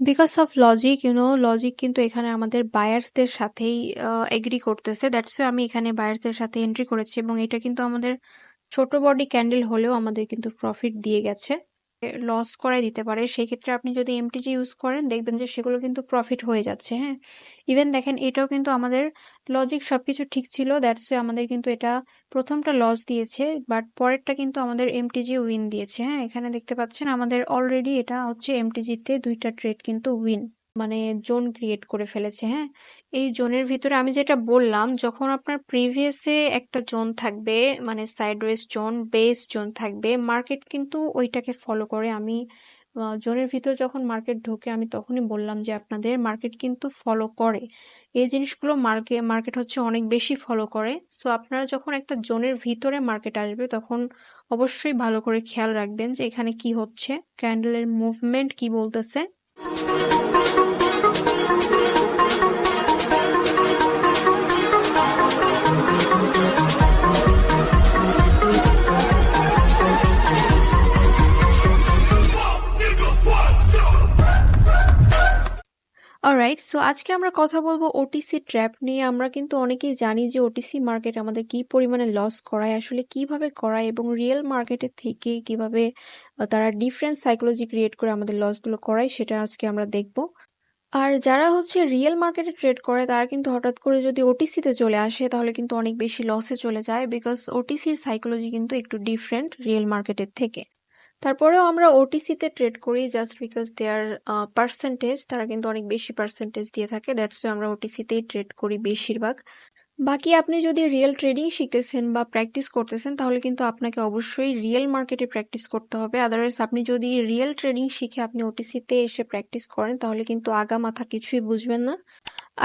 Because of logic logic কিন্তু এখানে আমাদের বায়ার্সদের সাথেই এগ্রি করতেছে, দ্যাটস আমি এখানে বায়ার্সদের সাথে এন্ট্রি করেছি এবং এটা কিন্তু আমাদের ছোট বডি ক্যান্ডেল হলেও আমাদের কিন্তু প্রফিট দিয়ে গেছে, লস করাই দিতে পারে। সেই ক্ষেত্রে আপনি যদি এমটিজি ইউজ করেন দেখবেন যে সেগুলো কিন্তু প্রফিট হয়ে যাচ্ছে। হ্যাঁ, ইভেন দেখেন এটাও কিন্তু আমাদের লজিক সবকিছু ঠিক ছিল, দ্যাটস আমাদের কিন্তু এটা প্রথমটা লস দিয়েছে, বাট পরেরটা কিন্তু আমাদের এমটিজি উইন দিয়েছে। হ্যাঁ, এখানে দেখতে পাচ্ছেন আমাদের অলরেডি এটা হচ্ছে এমটিজিতে 2টা ট্রেড কিন্তু উইন, মানে জোন ক্রিয়েট করে ফেলেছে। হ্যাঁ, এই জোনের ভিতরে আমি যেটা বললাম, যখন আপনার প্রিভিয়াসে একটা জোন থাকবে, মানে সাইডওয়েজ জোন, বেস জোন থাকবে, মার্কেট কিন্তু ওইটাকে ফলো করে। আমি জোনের ভিতর যখন মার্কেট ঢোকে আমি তখনই বললাম যে আপনাদের মার্কেট কিন্তু ফলো করে এই জিনিসগুলো, মার্কেট হচ্ছে অনেক বেশি ফলো করে। সো আপনারা যখন একটা জোনের ভিতরে মার্কেট আসবে তখন অবশ্যই ভালো করে খেয়াল রাখবেন যে এখানে কি হচ্ছে, ক্যান্ডেলের মুভমেন্ট কি বলতেছে। অলরাইট, সো আজকে আমরা কথা বলবো ওটিসি ট্র্যাপ নিয়ে। আমরা কিন্তু অনেকেই জানি যে ওটিসি মার্কেট আমাদের কি পরিমাণে লস করায়, আসলে কিভাবে করায় এবং রিয়েল মার্কেটের থেকে কিভাবে তারা ডিফারেন্ট সাইকোলজি ক্রিয়েট করে আমাদের লসগুলো করায়, সেটা আজকে আমরা দেখব। আর যারা হচ্ছে রিয়েল মার্কেটে ট্রেড করে তারা কিন্তু হঠাৎ করে যদি ওটিসিতে চলে আসে তাহলে কিন্তু অনেক বেশি লসে চলে যায়, বিকজ ওটিসির সাইকোলজি কিন্তু একটু ডিফারেন্ট রিয়েল মার্কেটের থেকে। তারপরেও আমরা ওটিসিতে ট্রেড করি জাস্ট বিকজ দেয়ার পার্সেন্টেজ, তারা কিন্তু অনেক বেশি পার্সেন্টেজ দিয়ে থাকে, দ্যাটস আমরা ওটিসিতেই ট্রেড করি বেশিরভাগ। বাকি আপনি যদি রিয়েল ট্রেডিং শিখতেছেন বা প্র্যাকটিস করতেছেন তাহলে কিন্তু আপনাকে অবশ্যই রিয়েল মার্কেটে প্র্যাকটিস করতে হবে। আদারওয়াইজ আপনি যদি রিয়েল ট্রেডিং শিখে আপনি ওটিসিতে এসে প্র্যাকটিস করেন তাহলে কিন্তু আগা মাথা কিছুই বুঝবেন না।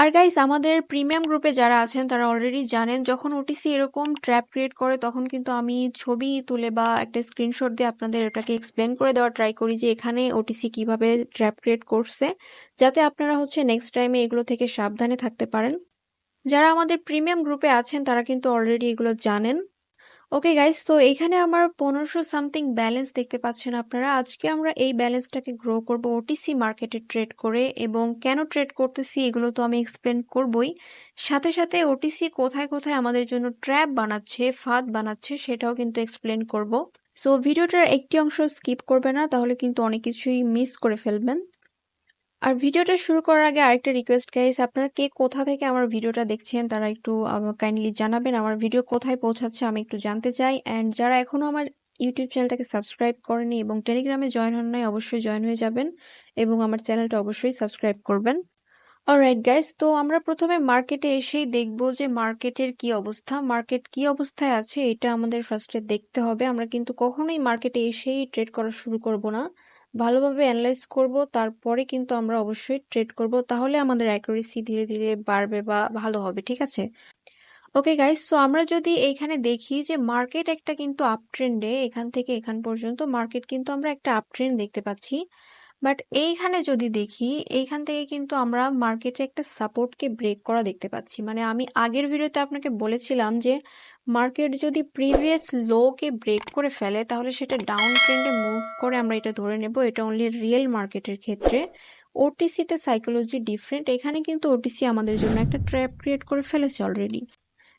আর গাইস, আমাদের প্রিমিয়াম গ্রুপে যারা আছেন তারা অলরেডি জানেন যখন ওটিসি এরকম ট্র্যাপ ক্রিয়েট করে তখন কিন্তু আমি ছবি তুলে বা একটা স্ক্রিনশট দিয়ে আপনাদের ওটাকে এক্সপ্লেন করে দেওয়ার ট্রাই করি যে এখানে ওটিসি কিভাবে ট্র্যাপ ক্রিয়েট করছে, যাতে আপনারা হচ্ছে নেক্সট টাইমে এগুলো থেকে সাবধানে থাকতে পারেন। যারা আমাদের প্রিমিয়াম গ্রুপে আছেন তারা কিন্তু অলরেডি এগুলো জানেন। ওকে গাইস, তো এইখানে আমার 1500 সামথিং ব্যালেন্স দেখতে পাচ্ছেন আপনারা। আজকে আমরা এই ব্যালেন্সটাকে গ্রো করব ওটিসি মার্কেটে ট্রেড করে, এবং কেন ট্রেড করতেছি এগুলো তো আমি এক্সপ্লেন করবই, সাথে সাথে ওটিসি কোথায় কোথায় আমাদের জন্য ট্র্যাপ বানাচ্ছে, ফাঁদ বানাচ্ছে, সেটাও কিন্তু এক্সপ্লেন করব। সো ভিডিওটার একটি অংশ স্কিপ করবে না, তাহলে কিন্তু অনেক কিছুই মিস করে ফেলবেন। আর ভিডিওটা শুরু করার আগে আরেকটা রিকোয়েস্ট গাইস, আপনারা কে কোথা থেকে আমার ভিডিওটা দেখছেন তারা একটু কাইন্ডলি জানাবেন, আমার ভিডিও কোথায় পৌঁছাচ্ছে আমি একটু জানতে চাই। অ্যান্ড যারা এখনো আমার ইউটিউব চ্যানেলটাকে সাবস্ক্রাইব করেনি এবং টেলিগ্রামে জয়েন হন নাই অবশ্যই জয়েন হয়ে যাবেন এবং আমার চ্যানেলটা অবশ্যই সাবস্ক্রাইব করবেন। অলরাইট গাইস, তো আমরা প্রথমে মার্কেটে এসেই দেখব যে মার্কেটের কি অবস্থা, মার্কেট কি অবস্থায় আছে এটা আমাদের ফার্স্টে দেখতে হবে। আমরা কিন্তু কখনোই মার্কেটে এসেই ট্রেড করা শুরু করব না, ভালোভাবে অ্যানালাইজ করব, তারপরে কিন্তু আমরা অবশ্যই ট্রেড করব, তাহলে আমাদের অ্যাকুরেসি ধীরে ধীরে বাড়বে বা ভালো হবে। ঠিক আছে, ওকে গাইস, সো আমরা যদি এইখানে দেখি যে মার্কেট একটা কিন্তু আপ ট্রেন্ডে, এখান থেকে এখান পর্যন্ত মার্কেট কিন্তু আমরা একটা আপ ট্রেন্ড দেখতে পাচ্ছি। বাট এইখানে যদি দেখি এইখান থেকে কিন্তু আমরা মার্কেটে একটা সাপোর্টকে ব্রেক করা দেখতে পাচ্ছি। মানে আমি আগের ভিডিওতে আপনাকে বলেছিলাম যে মার্কেট যদি প্রিভিয়াস লোকে ব্রেক করে ফেলে তাহলে সেটা ডাউন ট্রেন্ডে মুভ করে, আমরা এটা ধরে নেব। এটা অনলি রিয়েল মার্কেটের ক্ষেত্রে, ওটিসিতে সাইকোলজি ডিফারেন্ট। এখানে কিন্তু ওটিসি আমাদের জন্য একটা ট্র্যাপ ক্রিয়েট করে ফেলেছে অলরেডি।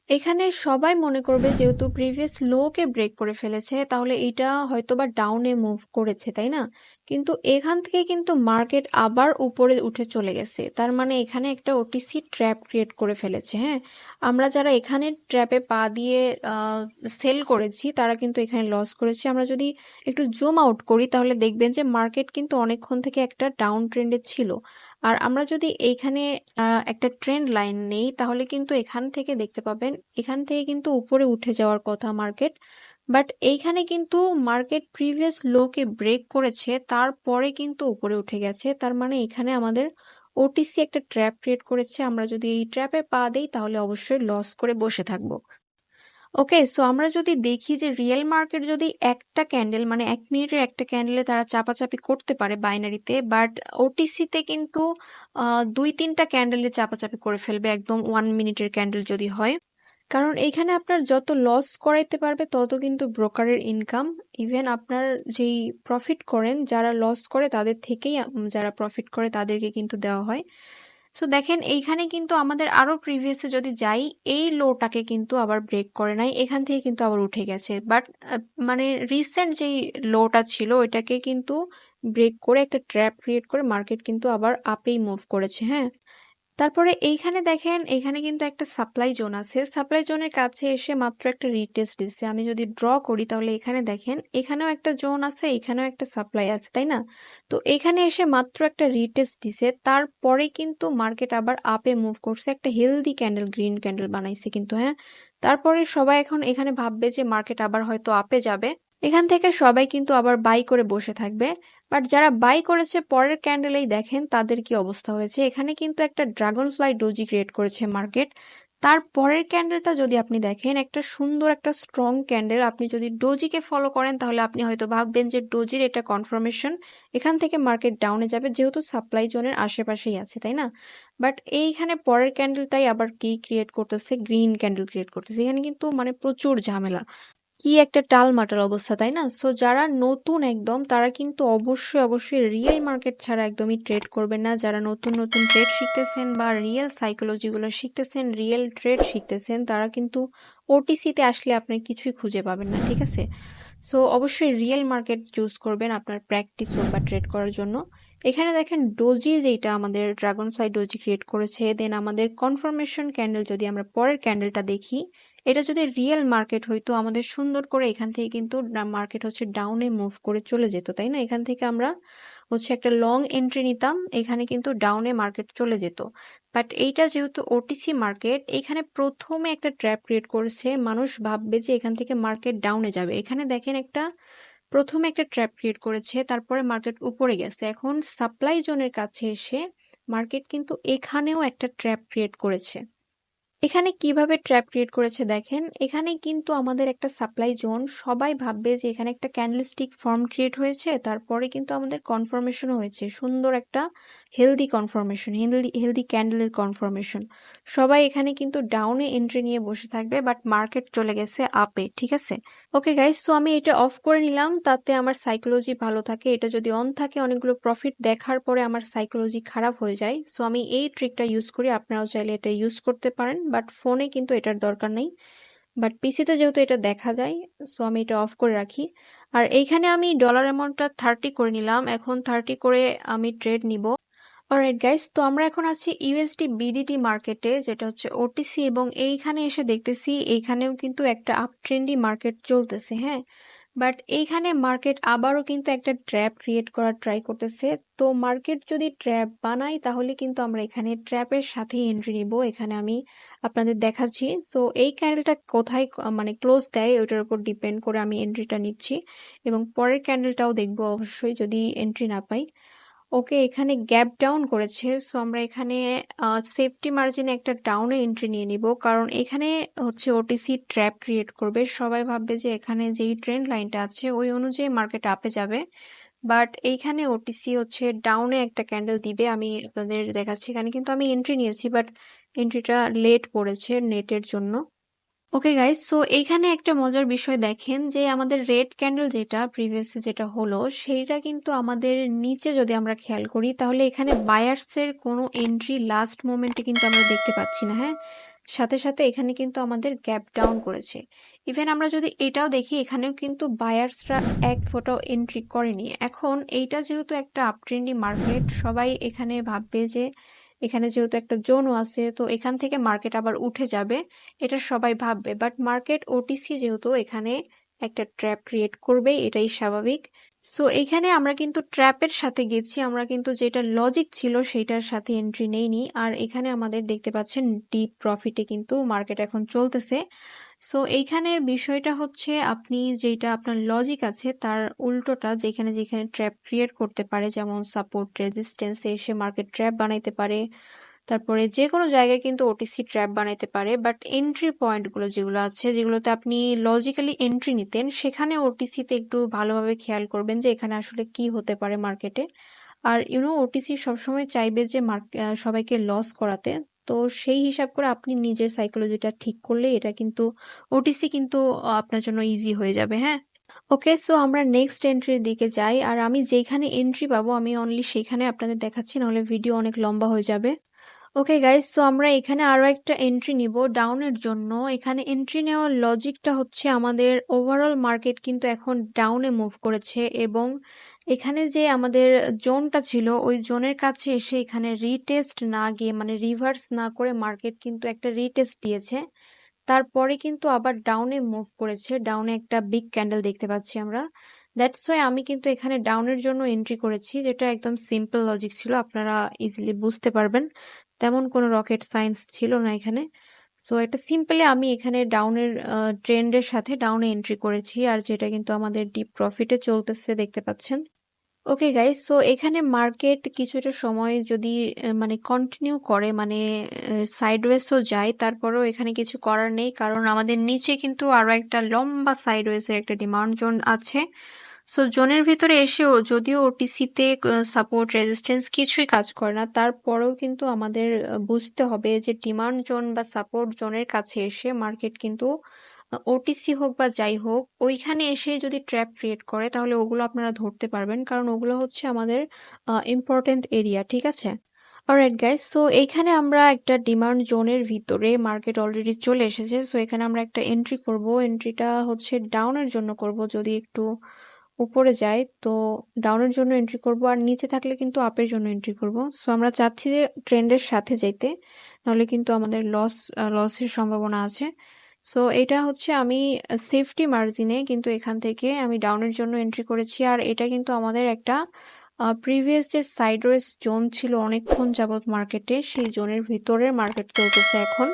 এখানে সবাই মনে করবে যেহেতু প্রিভিয়াস লোকে ব্রেক করে ফেলেছে তাহলে এটা হয়তোবা ডাউনে মুভ করেছে, তাই না? কিন্তু এখান থেকে কিন্তু মার্কেট আবার উপরে উঠে চলে গেছে, তার মানে এখানে একটা ওটিসি ট্র্যাপ ক্রিয়েট করে ফেলেছে। হ্যাঁ, আমরা যারা এখানে ট্র্যাপে পা দিয়ে সেল করেছি তারা কিন্তু এখানে লস করেছি। আমরা যদি একটু জুম আউট করি তাহলে দেখবেন যে মার্কেট কিন্তু অনেকক্ষণ থেকে একটা ডাউন ট্রেন্ডে ছিল। আর আমরা যদি এইখানে একটা ট্রেন্ড লাইন নেই তাহলে কিন্তু এখান থেকে দেখতে পাবেন এখান থেকে কিন্তু উপরে উঠে যাওয়ার কথা মার্কেট, বাট এইখানে কিন্তু মার্কেট প্রিভিয়াস লোকে ব্রেক করেছে, তারপরে কিন্তু উপরে উঠে গেছে। তার মানে এখানে আমাদের ওটিসি একটা ট্র্যাপ ক্রিয়েট করেছে। আমরা যদি এই ট্র্যাপে পা দেই তাহলে অবশ্যই লস করে বসে থাকবো। ওকে, সো আমরা যদি দেখি যে রিয়েল মার্কেট যদি একটা ক্যান্ডেল, মানে 1 মিনিটের একটা ক্যান্ডেলে তারা চাপাচাপি করতে পারে বাইনারিতে, বাট ওটিসিতে কিন্তু 2-3টা ক্যান্ডেলে চাপাচাপি করে ফেলবে একদম 1 মিনিটের ক্যান্ডেল যদি হয়। কারণ এইখানে আপনার যত লস করাইতে পারবে তত কিন্তু ব্রোকারের ইনকাম, ইভেন আপনার যেই প্রফিট করেন, যারা লস করে তাদের থেকেই যারা প্রফিট করে তাদেরকে কিন্তু দেওয়া হয়। সো দেখেন এইখানে কিন্তু আমাদের আরো প্রিভিয়াসে যদি যাই, এই লোটাকে কিন্তু আবার ব্রেক করে নাই, এখান থেকে কিন্তু আবার উঠে গেছে। বাট মানে রিসেন্ট যেই লোটা ছিল ওইটাকে কিন্তু ব্রেক করে একটা ট্র্যাপ ক্রিয়েট করে মার্কেট কিন্তু আবার আপেই মুভ করেছে, হ্যাঁ। তারপরে এইখানে দেখেন, এখানে কিন্তু একটা সাপ্লাই জোন আছে, সাপ্লাই জোনের কাছে এসে মাত্র একটা রিটেস্ট দিচ্ছে। আমি যদি ড্র করি তাহলে এখানে দেখেন, এখানেও একটা জোন আছে, এখানেও একটা সাপ্লাই আছে, তাই না? তো এখানে এসে মাত্র একটা রিটেস্ট দিছে, তারপরে কিন্তু মার্কেট আবার আপে মুভ করছে, একটা হেলদি ক্যান্ডেল, গ্রিন ক্যান্ডেল বানাইছে কিন্তু, হ্যাঁ। তারপরে সবাই এখন এখানে ভাববে যে মার্কেট আবার হয়তো আপে যাবে, এখান থেকে সবাই কিন্তু আবার বাই করে বসে থাকবে। বাট যারা বাই করেছে পরের ক্যান্ডেলেই দেখেন তাদের কি অবস্থা হয়েছে। এখানে কিন্তু একটা ড্রাগন ফ্লাই ডোজি ক্রিয়েট করেছে মার্কেট। তার পরের ক্যান্ডেলটা যদি আপনি দেখেন, একটা সুন্দর একটা স্ট্রং ক্যান্ডেল। আপনি যদি ডোজিকে ফলো করেন তাহলে আপনি হয়তো ভাববেন যে ডোজির এটা কনফার্মেশন, এখান থেকে মার্কেট ডাউনে যাবে, যেহেতু সাপ্লাই জোনের আশেপাশেই আছে, তাই না? বাট এইখানে পরের ক্যান্ডেলটাই আবার কি ক্রিয়েট করতেছে, গ্রিন ক্যান্ডেল ক্রিয়েট করতেছে। এখানে কিন্তু মানে প্রচুর ঝামেলা, কি একটা টালমাটাল অবস্থা, তাই না? সো যারা নতুন একদম তারা কিন্তু অবশ্যই অবশ্যই রিয়েল মার্কেট ছাড়া একদমই ট্রেড করবেন না। যারা নতুন নতুন ট্রেড শিখতেছেন বা রিয়েল সাইকোলজিগুলো শিখতেছেন, রিয়েল ট্রেড শিখতেছেন, তারা কিন্তু ওটিসিতে আসলে আপনার কিছুই খুঁজে পাবেন না, ঠিক আছে? সো অবশ্যই রিয়েল মার্কেট চুজ করবেন আপনার প্র্যাকটিস হোক বা ট্রেড করার জন্য। এখানে দেখেন ডোজি, যেটা আমাদের ড্রাগন ফ্লাই ডোজি ক্রিয়েট করেছে, দেন আমাদের কনফার্মেশন ক্যান্ডেল যদি আমরা পরের ক্যান্ডেলটা দেখি, এটা যদি রিয়েল মার্কেট হইতো আমাদের সুন্দর করে এখান থেকে কিন্তু মার্কেট হচ্ছে ডাউনে মুভ করে চলে যেত, তাই না? এখান থেকে আমরা হচ্ছে একটা লং এন্ট্রি নিতাম, এখানে কিন্তু ডাউনে মার্কেট চলে যেত। বাট এইটা যেহেতু ওটিসি মার্কেট, এখানে প্রথমে একটা ট্র্যাপ ক্রিয়েট করেছে, মানুষ ভাববে যে এখান থেকে মার্কেট ডাউনে যাবে। এখানে দেখেন একটা প্রথমে একটা ট্র্যাপ ক্রিয়েট করেছে, তারপরে মার্কেট উপরে গেছে। এখন সাপ্লাই জোনের কাছে এসে মার্কেট কিন্তু এখানেও একটা ট্র্যাপ ক্রিয়েট করেছে। এখানে কিভাবে ট্র্যাপ ক্রিয়েট করেছে দেখেন, এখানে কিন্তু আমাদের একটা সাপ্লাই জোন, সবাই ভাববে যে এখানে একটা ক্যান্ডেলস্টিক ফর্ম ক্রিয়েট হয়েছে, তারপরে কিন্তু আমাদের কনফার্মেশনও হয়েছে, সুন্দর একটা হেলদি কনফার্মেশন, হেলদি হেলদি ক্যান্ডেলের কনফার্মেশন। সবাই এখানে কিন্তু ডাউনে এন্ট্রি নিয়ে বসে থাকবে, বাট মার্কেট চলে গেছে আপে, ঠিক আছে? ওকে গাইস, সো আমি এটা অফ করে নিলাম, তাতে আমার সাইকোলজি ভালো থাকে। এটা যদি অন থাকে, অনেকগুলো প্রফিট দেখার পরে আমার সাইকোলজি খারাপ হয়ে যায়। সো আমি এই ট্রিকটা ইউজ করি, আপনারাও চাইলে এটা ইউজ করতে পারেন, বাট ফোনে কিন্তু এটার দরকার নেই। বাট পিসিতে যেহেতু এটা দেখা যায়, সো আমি এটা অফ করে রাখি। আর এইখানে আমি ডলার অ্যামাউন্টটা 30 করে নিলাম, এখন 30 করে আমি ট্রেড নিব। অলরাইট গাইস, তো আমরা এখন আছি ইউএসডি বিডিটি মার্কেটে, যেটা হচ্ছে ওটিসি, এবং এইখানে এসে দেখতেছি এইখানেও কিন্তু একটা আপ ট্রেন্ডি মার্কেট চলতেছে, হ্যাঁ। বাট এইখানে মার্কেট আবারও কিন্তু একটা ট্র্যাপ ক্রিয়েট করার ট্রাই করতেছে। তো মার্কেট যদি ট্র্যাপ বানায় তাহলে কিন্তু আমরা এখানে ট্র্যাপের সাথেই এন্ট্রি নিব। এখানে আমি আপনাদের দেখাচ্ছি। সো এই ক্যান্ডেলটা কোথায় মানে ক্লোজ দেয় ওইটার উপর ডিপেন্ড করে আমি এন্ট্রিটা নিচ্ছি, এবং পরের ক্যান্ডেলটাও দেখবো অবশ্যই যদি এন্ট্রি না পাই। ওকে, এখানে গ্যাপ ডাউন করেছে, সো আমরা এখানে সেফটি মার্জিনে একটা ডাউনে এন্ট্রি নিয়ে নিব, কারণ এখানে হচ্ছে ওটিসি ট্র্যাপ ক্রিয়েট করবে। সবাই ভাববে যে এখানে যেই ট্রেন্ড লাইনটা আছে ওই অনুযায়ী মার্কেট আপে যাবে, বাট এইখানে ওটিসি হচ্ছে ডাউনে একটা ক্যান্ডেল দিবে। আমি আপনাদের দেখাচ্ছি, এখানে কিন্তু আমি এন্ট্রি নিয়েছি, বাট এন্ট্রিটা লেট পড়েছে নেটের জন্য। ওকে গাইস, সো এইখানে একটা মজার বিষয় দেখেন যে আমাদের রেড ক্যান্ডেল যেটা প্রিভিয়াসে যেটা হলো, সেইটা কিন্তু আমাদের নিচে যদি আমরা খেয়াল করি তাহলে এখানে বায়ার্সের কোনো এন্ট্রি লাস্ট মোমেন্টে কিন্তু আমরা দেখতে পাচ্ছি না, হ্যাঁ। সাথে সাথে এখানে কিন্তু আমাদের গ্যাপ ডাউন করেছে। ইভেন আমরা যদি এটাও দেখি, এখানেও কিন্তু বায়ার্সরা এক ফোটাও এন্ট্রি করেনি। এখন এইটা যেহেতু একটা আপট্রেন্ডি মার্কেট, সবাই এখানে ভাববে যে এখানে যেহেতু একটা জোনও আছে, তো এখান থেকে মার্কেট আবার উঠে যাবে, এটা সবাই ভাববে। বাট মার্কেট ওটিসি যেহেতু এখানে একটা ট্র্যাপ ক্রিয়েট করবে, এটাই স্বাভাবিক। সো এখানে আমরা কিন্তু ট্র্যাপের সাথে গেছি, আমরা কিন্তু যেটা লজিক ছিল সেইটার সাথে এন্ট্রি নেইনি। আর এখানে আমাদের দেখতে পাচ্ছেন ডিপ প্রফিটে কিন্তু মার্কেট এখন চলতেছে। সো এইখানে বিষয়টা হচ্ছে, আপনি যেটা আপনার লজিক আছে তার উল্টোটা, যেখানে যেখানে ট্র্যাপ ক্রিয়েট করতে পারে, যেমন সাপোর্ট রেজিস্ট্যান্সে এসে মার্কেট ট্র্যাপ বানাইতে পারে, তারপরে যে কোনো জায়গায় কিন্তু ওটিসি ট্র্যাপ বানাইতে পারে। বাট এন্ট্রি পয়েন্টগুলো যেগুলো আছে, যেগুলোতে আপনি লজিক্যালি এন্ট্রি নিতেন, সেখানে ওটিসিতে একটু ভালোভাবে খেয়াল করবেন যে এখানে আসলে কি হতে পারে মার্কেটে। আর ওটিসি সবসময় চাইবে যে সবাইকে লস করাতে। তো সেই হিসাব করে আপনি নিজের সাইকোলজিটা ঠিক করলে এটা কিন্তু ওটিসি কিন্তু আপনার জন্য ইজি হয়ে যাবে, হ্যাঁ? ওকে, সো আমরা নেক্সট এন্ট্রির দিকে যাই। আর আমি যেখানে এন্ট্রি পাবো আমি অনলি সেখানে আপনাদের দেখাচ্ছি, নাহলে ভিডিও অনেক লম্বা হয়ে যাবে। ওকে গাইস, সো আমরা এখানে আরো একটা এন্ট্রি নিব ডাউনের জন্য। এখানে এন্ট্রি নেওয়ার লজিকটা হচ্ছে আমাদের ওভারঅল মার্কেট কিন্তু এখন ডাউনে মুভ করেছে এবং এখানে যে আমাদের জোনটা ছিল ওই জোনের কাছে এসে এখানে রিটেস্ট না গিয়ে মানে রিভার্স না করে মার্কেট কিন্তু একটা রিটেস্ট দিয়েছে। তারপরে কিন্তু আবার ডাউনে মুভ করেছে, ডাউনে একটা বিগ ক্যান্ডেল দেখতে পাচ্ছি আমরা। দ্যাটস ওয়াই আমি কিন্তু এখানে ডাউনের জন্য এন্ট্রি করেছি, যেটা একদম সিম্পল লজিক ছিল, আপনারা ইজিলি বুঝতে পারবেন। তেমন কোনো রকেট সায়েন্স ছিল না এখানে। সো এটা সিম্পলি আমি এখানে ডাউনের ট্রেন্ডের সাথে ডাউনে এন্ট্রি করেছি, আর যেটা কিন্তু আমাদের ডিপ প্রফিটে চলতেছে দেখতে পাচ্ছেন। ওকে গাইস, সো এখানে মার্কেট কিছুটা সময় যদি মানে কন্টিনিউ করে মানে সাইডওয়েজও যায়, তারপরেও এখানে কিছু করার নেই, কারণ আমাদের নিচে কিন্তু আরো একটা লম্বা সাইডওয়েজের একটা ডিমান্ড জোন আছে। সো জোনের ভিতরে এসেও যদিও ওটিসিতে সাপোর্ট রেজিস্ট্যান্স কিছুই কাজ করে না, তারপরেও কিন্তু আমাদের বুঝতে হবে যে ডিমান্ড জোন বা সাপোর্ট জোনের কাছে এসে মার্কেট কিন্তু ওটিসি হোক বা যাই হোক ওইখানে এসে যদি ট্র্যাপ ক্রিয়েট করে তাহলে ওগুলো আপনারা ধরতে পারবেন, কারণ ওগুলো হচ্ছে আমাদের ইম্পর্টেন্ট এরিয়া, ঠিক আছে? অলরাইট গাইস, সো এইখানে আমরা একটা ডিমান্ড জোনের ভিতরে মার্কেট অলরেডি চলে এসেছে। সো এখানে আমরা একটা এন্ট্রি করব, এন্ট্রিটা হচ্ছে ডাউনের জন্য করব। যদি একটু উপরে যায় তো ডাউনের জন্য এন্ট্রি করব, আর নিচে থাকলে কিন্তু আপের জন্য এন্ট্রি করব। সো আমরা চাচ্ছি যে ট্রেন্ডের সাথে যাইতে, নাহলে কিন্তু আমাদের লসের সম্ভাবনা আছে। সো এটা হচ্ছে আমি সেফটি মার্জিনে কিন্তু এখান থেকে আমি ডাউনের জন্য এন্ট্রি করেছি, আর এটা কিন্তু আমাদের একটা প্রিভিয়াস যে সাইডওয়েজ জোন ছিল অনেকক্ষণ যাবত মার্কেটে, সেই জোনের ভিতরে মার্কেট চলতেছে এখন।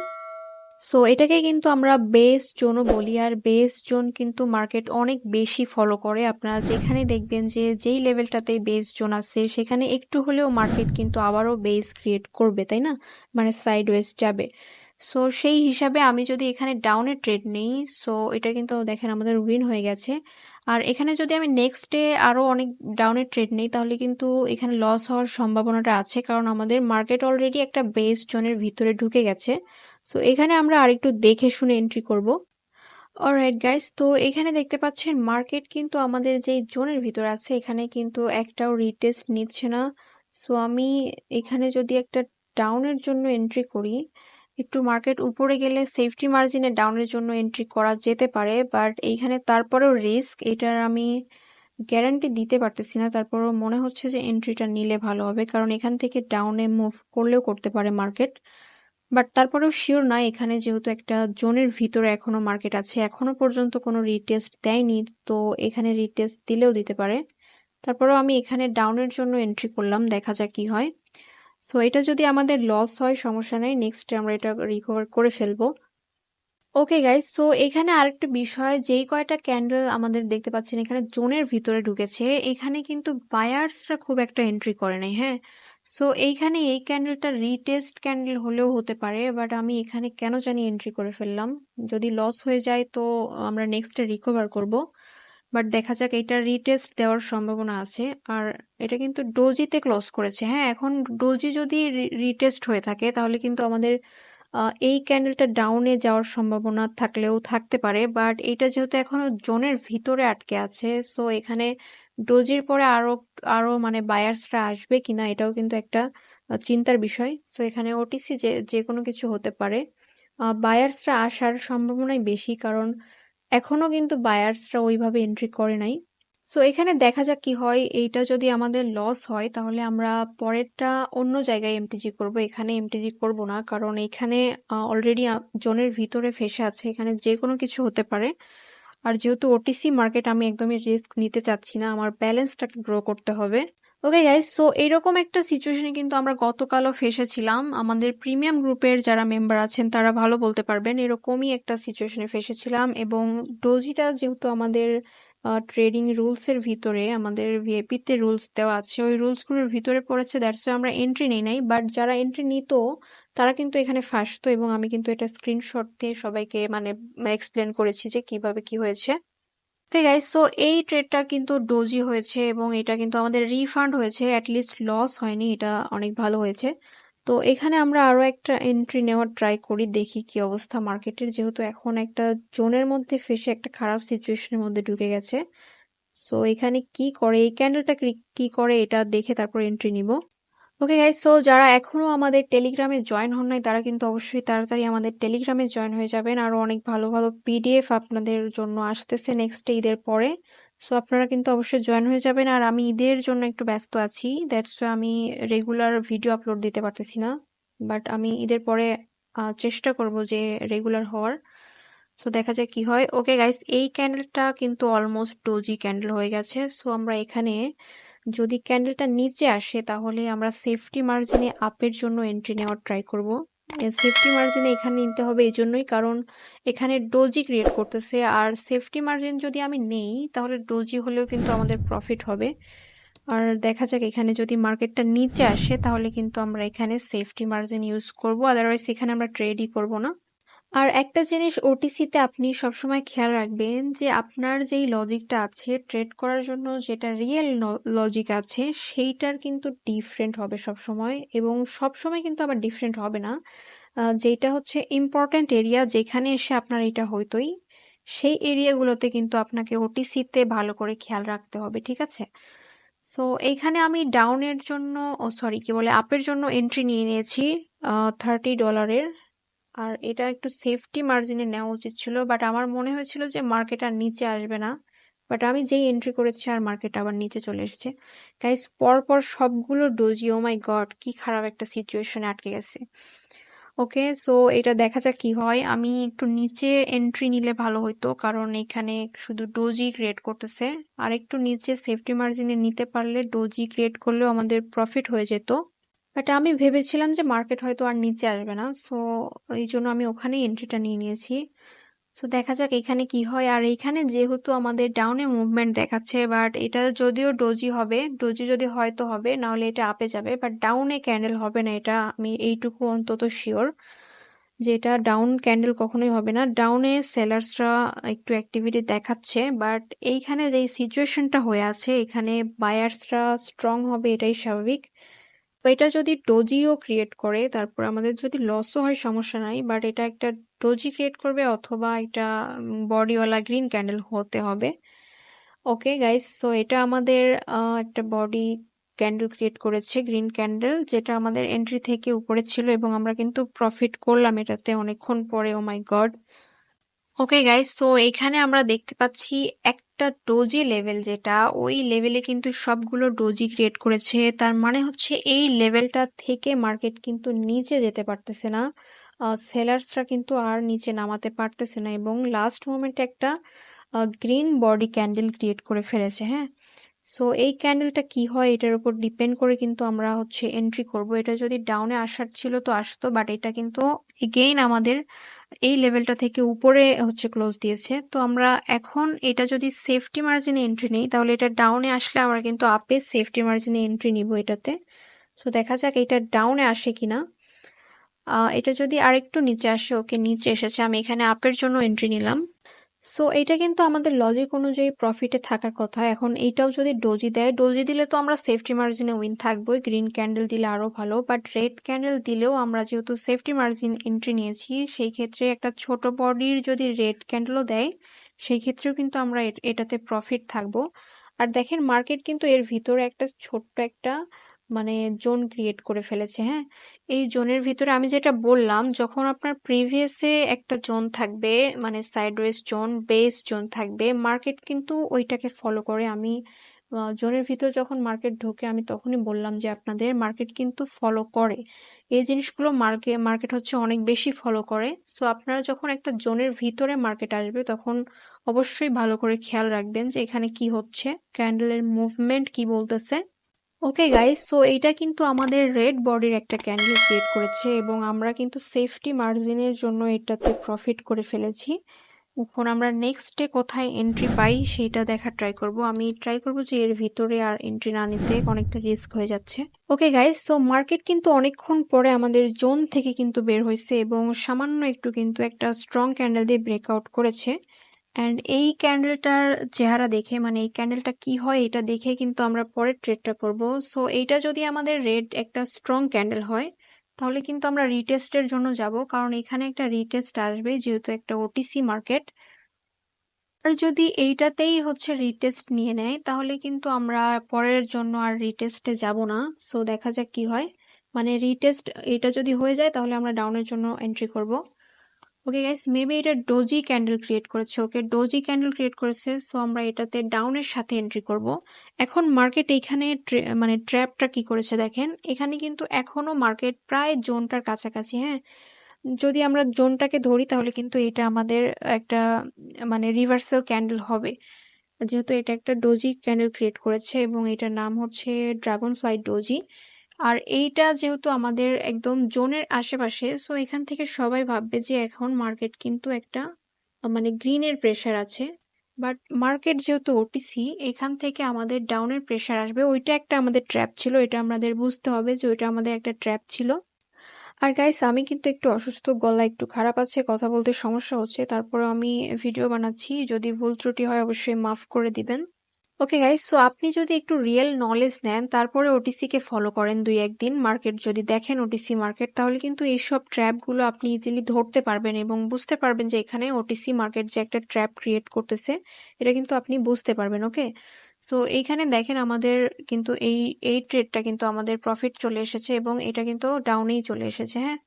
সো এটাকে কিন্তু আমরা বেস জোনও বলি, আর বেস জোন কিন্তু মার্কেট অনেক বেশি ফলো করে। আপনারা যেখানে দেখবেন যে যেই লেভেলটাতে বেস জোন আছে সেখানে একটু হলেও মার্কেট কিন্তু আবারও বেস ক্রিয়েট করবে, তাই না? মানে সাইডওয়েজ যাবে। সো সেই হিসাবে আমি যদি এখানে ডাউনে ট্রেড নেই, সো এটা কিন্তু দেখেন আমাদের উইন হয়ে গেছে। আর এখানে যদি আমি নেক্সট ডে আরও অনেক ডাউনে ট্রেড নেই তাহলে কিন্তু এখানে লস হওয়ার সম্ভাবনাটা আছে, কারণ আমাদের মার্কেট অলরেডি একটা বেস জোনের ভিতরে ঢুকে গেছে। সো এখানে আমরা আরেকটু দেখে শুনে এন্ট্রি করব। অলরাইট গাইস, তো এখানে দেখতে পাচ্ছেন মার্কেট কিন্তু আমাদের যেই জোনের ভিতর আছে এখানে কিন্তু একটাও রিটেস্ট নিচ্ছে না। সো আমি এখানে যদি একটা ডাউনের জন্য এন্ট্রি করি, একটু মার্কেট উপরে গেলে সেফটি মার্জিনে ডাউনের জন্য এন্ট্রি করা যেতে পারে, বাট এইখানে তারপরেও রিস্ক, এটার আমি গ্যারান্টি দিতে পারতেছি না। তারপরও মনে হচ্ছে যে এন্ট্রিটা নিলে ভালো হবে, কারণ এখান থেকে ডাউনে মুভ করলেও করতে পারে মার্কেট। বাট তারপরেও শিওর না, এখানে যেহেতু একটা জোনের ভিতরে এখনো মার্কেট আছে, এখনো পর্যন্ত কোনো রিটেস্ট দেয়নি, তো এখানে রিটেস্ট দিলেও দিতে পারে। তারপরেও আমি এখানে ডাউনের জন্য এন্ট্রি করলাম, দেখা যাক কি হয়। সো এটা যদি আমাদের লস হয় সমস্যা নেই, নেক্সট আমরা এটা রিকভার করে ফেলবো। ওকে গাইস, সো এখানে আরেকটা বিষয়, যেই কয়টা ক্যান্ডেল আমাদের দেখতে পাচ্ছেন এখানে জোনের ভিতরে ঢুকেছে, এখানে কিন্তু বায়ার্সরা খুব একটা এন্ট্রি করে নাই, হ্যাঁ? সো এইখানে এই ক্যান্ডেলটা রিটেস্ট ক্যান্ডেল হলেও হতে পারে, বাট আমি এখানে কেন জানি এন্ট্রি করে ফেললাম। যদি লস হয়ে যায় তো আমরা নেক্সটে রিকভার করব, বাট দেখা যাক, এটা রিটেস্ট দেওয়ার সম্ভাবনা আছে। আর এটা কিন্তু ডোজিতে ক্লোজ করেছে, হ্যাঁ? এখন ডোজি যদি রিটেস্ট হয়ে থাকে তাহলে কিন্তু আমাদের এই ক্যান্ডেলটা ডাউনে যাওয়ার সম্ভাবনা থাকলেও থাকতে পারে, বাট এটা যেহেতু এখনো জোনের ভিতরে আটকে আছে, সো এখানে ডোজির পরে আরো আরো মানে বায়ার্সরা আসবে কিনা এটাও কিন্তু একটা চিন্তার বিষয়। সো এখানে ওটিসি যে যে কোনো কিছু হতে পারে, বায়ার্সরা আসার সম্ভাবনাই বেশি, কারণ এখনো কিন্তু বায়ার্সরা ওইভাবে এন্ট্রি করে নাই। সো এখানে দেখা যাক কি হয়। এইটা যদি আমাদের লস হয় তাহলে আমরা পরেরটা অন্য জায়গায় এমটিজি করব, এখানে এমটিজি করব না, কারণ এখানে অলরেডি জোনের ভিতরে ফেসে আছে, এখানে যে কোনো কিছু হতে পারে। আর যেহেতু ওটিসি মার্কেট, আমি একদমই রিস্ক নিতে চাচ্ছি না, আমার ব্যালেন্সটাকে গ্রো করতে হবে। ওকে গাইস, সো এইরকম একটা সিচুয়েশনে কিন্তু আমরা গতকালও ফেসেছিলাম। আমাদের প্রিমিয়াম গ্রুপের যারা মেম্বার আছেন তারা ভালো বলতে পারবেন, এরকমই একটা সিচুয়েশনে ফেসেছিলাম। এবং ডোজিটা যেহেতু আমাদের ট্রেডিং রুলসের ভিতরে, আমাদের ভিআইপিতে রুলস দেওয়া আছে, ওই রুলসগুলোর ভিতরে পড়েছে, দ্যাটস আমরা এন্ট্রি নেই নাই। বাট যারা এন্ট্রি নিত তারা কিন্তু এখানে ফাঁসতো, এবং আমি কিন্তু এটা স্ক্রিনশট দিয়ে সবাইকে মানে এক্সপ্লেন করেছি যে কিভাবে কি হয়েছে। ওকে গাইস, সো এই ট্রেডটা কিন্তু ডোজি হয়েছে এবং এটা কিন্তু আমাদের রিফান্ড হয়েছে, অ্যাটলিস্ট লস হয়নি, এটা অনেক ভালো হয়েছে। তো এখানে আমরা আরো একটা এন্ট্রি নেওয়ার ট্রাই করি, দেখি কি অবস্থা মার্কেটের, যেহেতু এখন একটা জোনের মধ্যে ফেসে একটা খারাপ সিচুয়েশনের মধ্যে ঢুকে গেছে। সো এখানে কি করে, এই ক্যান্ডেলটা কি করে এটা দেখে তারপর এন্ট্রি নিব। ওকে গাইস, সো যারা এখনো আমাদের টেলিগ্রামে জয়েন হন নাই তারা কিন্তু অবশ্যই তাড়াতাড়ি আমাদের টেলিগ্রামে জয়েন হয়ে যাবেন। আরো অনেক ভালো ভালো পিডিএফ আপনাদের জন্য আসতেছে নেক্সট ঈদের পরে। সো আপনারা কিন্তু অবশ্যই জয়েন হয়ে যাবেন। আর আমি ঈদের জন্য একটু ব্যস্ত আছি, দ্যাটস আমি রেগুলার ভিডিও আপলোড দিতে পারতেছি না, বাট আমি ঈদের পরে চেষ্টা করব যে রেগুলার হওয়ার। সো দেখা যাক কি হয়। ওকে গাইস, এই ক্যান্ডেলটা কিন্তু অলমোস্ট ডোজি ক্যান্ডেল হয়ে গেছে। সো আমরা এখানে যদি ক্যান্ডেলটা নিচে আসে তাহলে আমরা সেফটি মার্জিনে আপের জন্য এন্ট্রি নেওয়ার ট্রাই করব। সেফটি মার্জিনে এখানে নিতে হবে এই জন্যই কারণ এখানে ডোজি ক্রিয়েট করতেছে, আর সেফটি মার্জিন যদি আমি নেই তাহলে ডোজি হলেও কিন্তু আমাদের প্রফিট হবে। আর দেখা যাক এখানে যদি মার্কেটটা নিচে আসে তাহলে কিন্তু আমরা এখানে সেফটি মার্জিন ইউজ করব, আদারওয়াইজ এখানে আমরা ট্রেডই করব না। আর একটা জিনিস ওটিসিতে আপনি সবসময় খেয়াল রাখবেন যে আপনার যেই লজিকটা আছে ট্রেড করার জন্য, যেটা রিয়েল লজিক আছে সেইটার কিন্তু ডিফারেন্ট হবে সবসময়, এবং সবসময় কিন্তু আবার ডিফারেন্ট হবে না। যেটা হচ্ছে ইম্পর্ট্যান্ট এরিয়া যেখানে এসে আপনার এটা হইতোই, সেই এরিয়াগুলোতে কিন্তু আপনাকে ওটিসিতে ভালো করে খেয়াল রাখতে হবে, ঠিক আছে? সো এইখানে আমি ডাউনের জন্য, সরি কি বলে, আপের জন্য এন্ট্রি নিয়ে নিয়েছি $30। আর এটা একটু সেফটি মার্জিনে নেওয়া উচিত ছিল, বাট আমার মনে হয়েছিল যে মার্কেট আর নিচে আসবে না, বাট আমি যেই এন্ট্রি করেছি আর মার্কেট আবার নিচে চলে এসেছে। গাইস, পরপর সবগুলো ডোজি, ও মাই গড, কি খারাপ একটা সিচুয়েশনে আটকে গেছে। ওকে, সো এটা দেখা যাক কি হয়। আমি একটু নিচে এন্ট্রি নিলে ভালো হইতো কারণ এখানে শুধু ডোজি ক্রিয়েট করতেছে, আর একটু নিচে সেফটি মার্জিনে নিতে পারলে ডোজি ক্রিয়েট করলেও আমাদের প্রফিট হয়ে যেত। বাট আমি ভেবেছিলাম যে মার্কেট হয়তো আর নিচে আসবে না, সো এই জন্য আমি ওখানেই এন্ট্রিটা নিয়ে নিয়েছি। সো দেখা যাক এখানে কি হয়। আর এইখানে যেহেতু আমাদের ডাউনে মুভমেন্ট দেখাচ্ছে, বাট এটা যদিও ডোজি হবে, ডোজি যদি হয়তো হবে, নাহলে এটা আপে যাবে, বাট ডাউনে ক্যান্ডেল হবে না, এটা আমি এইটুকু অন্তত শিওর যে এটা ডাউন ক্যান্ডেল কখনোই হবে না। ডাউনে সেলার্সরা একটু অ্যাক্টিভিটি দেখাচ্ছে, বাট এইখানে যেই সিচুয়েশনটা হয়ে আছে এখানে বায়ার্সরা স্ট্রং হবে, এটাই স্বাভাবিক। তো এটা যদি ডোজিও ক্রিয়েট করে তারপর আমাদের যদি লসও হয় সমস্যা নাই, বাট এটা একটা ডোজি ক্রিয়েট করবে অথবা একটা বডিওয়ালা গ্রিন ক্যান্ডেল হতে হবে। ওকে গাইস, সো এটা আমাদের একটা বডি ক্যান্ডেল ক্রিয়েট করেছে, গ্রিন ক্যান্ডেল, যেটা আমাদের এন্ট্রি থেকে উপরে ছিল এবং আমরা কিন্তু প্রফিট করলাম এটাতে অনেকক্ষণ পরে। ও মাই গড। ওকে গাইস, সো এখানে আমরা দেখতে পাচ্ছি একটা ডোজি লেভেল, যেটা ওই লেভেলে কিন্তু সবগুলো ডোজি ক্রিয়েট করেছে। তার মানে হচ্ছে এই লেভেলটা থেকে মার্কেট কিন্তু নিচে যেতে পারতেছে না, সেলার্সরা কিন্তু আর নিচে নামাতে পারতেছে না, এবং লাস্ট মোমেন্টে একটা গ্রিন বডি ক্যান্ডেল ক্রিয়েট করে ফেলেছে। হ্যাঁ, সো এই ক্যান্ডেলটা কি হয় এটার উপর ডিপেন্ড করে কিন্তু আমরা হচ্ছে এন্ট্রি করব। এটা যদি ডাউনে আসার ছিল তো আসতো, বাট এটা কিন্তু এগেইন আমাদের এই লেভেলটা থেকে উপরে হচ্ছে ক্লোজ দিয়েছে। তো আমরা এখন এটা যদি সেফটি মার্জিনে এন্ট্রি নেই তাহলে এটা ডাউনে আসলে আমরা কিন্তু আপে সেফটি মার্জিনে এন্ট্রি নিব এটাতে। সো দেখা যাক এটা ডাউনে আসে কিনা। এটা যদি আরেকটু নিচে আসে, ওকে নিচে এসেছে, আমি এখানে আপের জন্য এন্ট্রি নিলাম। সো এটা কিন্তু আমাদের লজিক অনুযায়ী প্রফিটে থাকার কথা। এখন এইটাও যদি ডোজি দেয়, ডোজি দিলে তো আমরা সেফটি মার্জিনে উইন থাকবোই, গ্রিন ক্যান্ডেল দিলে আরো ভালো, বাট রেড ক্যান্ডেল দিলেও আমরা যেহেতু সেফটি মার্জিন এন্ট্রি নিয়েছি সেই ক্ষেত্রে একটা ছোট বডির যদি রেড ক্যান্ডেলও দেয় সেই ক্ষেত্রেও কিন্তু আমরা এটাতে প্রফিট থাকবো। আর দেখেন মার্কেট কিন্তু এর ভিতরে একটা ছোট্ট একটা মানে জোন ক্রিয়েট করে ফেলেছে। হ্যাঁ, এই জোনের ভিতরে আমি যেটা বললাম, যখন আপনার প্রিভিয়াসে একটা জোন থাকবে, মানে সাইডওয়েজ জোন, বেস জোন থাকবে, মার্কেট কিন্তু ওইটাকে ফলো করে। আমি জোনের ভিতর যখন মার্কেট ঢোকে আমি তখনই বললাম যে আপনাদের মার্কেট কিন্তু ফলো করে এই জিনিসগুলো, মার্কেট হচ্ছে অনেক বেশি ফলো করে। সো আপনারা যখন একটা জোনের ভিতরে মার্কেট আসবে তখন অবশ্যই ভালো করে খেয়াল রাখবেন যে এখানে কি হচ্ছে, ক্যান্ডেলের মুভমেন্ট কি বলতেছে। ওকে গাইস, সো এইটা কিন্তু আমাদের রেড বডির একটা ক্যান্ডেল ক্রিয়েট করেছে এবং আমরা কিন্তু সেফটি মার্জিনের জন্য এটাতে প্রফিট করে ফেলেছি। এখন আমরা নেক্সট ডে কোথায় এন্ট্রি পাই সেটা দেখার ট্রাই করব। আমি ট্রাই করব যে এর ভিতরে আর এন্ট্রি না নিতে, অনেকটা রিস্ক হয়ে যাচ্ছে। ওকে গাইস, সো মার্কেট কিন্তু অনেকক্ষণ পরে আমাদের জোন থেকে কিন্তু বের হয়েছে এবং সামান্য একটু কিন্তু একটা স্ট্রং ক্যান্ডেল দিয়ে ব্রেকআউট করেছে। অ্যান্ড এই ক্যান্ডেলটার চেহারা দেখে, মানে এই ক্যান্ডেলটা কি হয় এটা দেখে কিন্তু আমরা পরের ট্রেডটা করব। সো এইটা যদি আমাদের রেড একটা স্ট্রং ক্যান্ডেল হয় তাহলে কিন্তু আমরা রিটেস্টের জন্য যাব, কারণ এখানে একটা রিটেস্ট আসবে যেহেতু একটা ওটিসি মার্কেট। আর যদি এইটাতেই হচ্ছে রিটেস্ট নিয়ে নেয় তাহলে কিন্তু আমরা পরের জন্য আর রিটেস্টে যাব না। সো দেখা যাক কি হয়। মানে রিটেস্ট এটা যদি হয়ে যায় তাহলে আমরা ডাউনের জন্য এন্ট্রি করব। ওকে গাইস, মেবি এটা ডোজি ক্যান্ডেল ক্রিয়েট করেছে। ওকে, ডোজি ক্যান্ডেল ক্রিয়েট করেছে, সো আমরা এটাতে ডাউনের সাথে এন্ট্রি করব। এখন মার্কেট এইখানে মানে ট্র্যাপটা কি করেছে দেখেন, এখানে কিন্তু এখনো মার্কেট প্রায় জোনটার কাছাকাছি। হ্যাঁ, যদি আমরা জোনটাকে ধরি তাহলে কিন্তু এটা আমাদের একটা মানে রিভার্সাল ক্যান্ডেল হবে, যেহেতু এটা একটা ডোজি ক্যান্ডেল ক্রিয়েট করেছে এবং এটার নাম হচ্ছে ড্রাগন ফ্লাই ডোজি। আর এইটা যেহেতু আমাদের একদম জোনের আশেপাশে, সো এখান থেকে সবাই ভাববে যে এখন মার্কেট কিন্তু একটা মানে গ্রিনের প্রেশার আছে। বাট মার্কেট যেহেতু ওটিসি, এখান থেকে আমাদের ডাউনের প্রেশার আসবে। ওইটা একটা আমাদের ট্র্যাপ ছিল, এটা আমাদের বুঝতে হবে যে ওইটা আমাদের একটা ট্র্যাপ ছিল। আর গাইস, আমি কিন্তু একটু অসুস্থ, গলা একটু খারাপ আছে, কথা বলতে সমস্যা হচ্ছে, তারপরে আমি ভিডিও বানাচ্ছি। যদি ভুল ত্রুটি হয় অবশ্যই মাফ করে দিবেন। ওকে গাইস, সো আপনি যদি একটু রিয়েল নলেজ নেন তারপরে ওটিসি কে ফলো করেন 2-1 দিন, মার্কেট যদি দেখেন ওটিসি মার্কেট, তাহলে কিন্তু এইসব ট্র্যাপগুলো আপনি ইজিলি ধরতে পারবেন এবং বুঝতে পারবেন যে এখানে ওটিসি মার্কেট যে একটা ট্র্যাপ ক্রিয়েট করতেছে এটা কিন্তু আপনি বুঝতে পারবেন। ওকে, সো এইখানে দেখেন আমাদের কিন্তু এই এই ট্রেডটা কিন্তু আমাদের প্রফিট চলে এসেছে এবং এটা কিন্তু ডাউনেই চলে এসেছে। হ্যাঁ,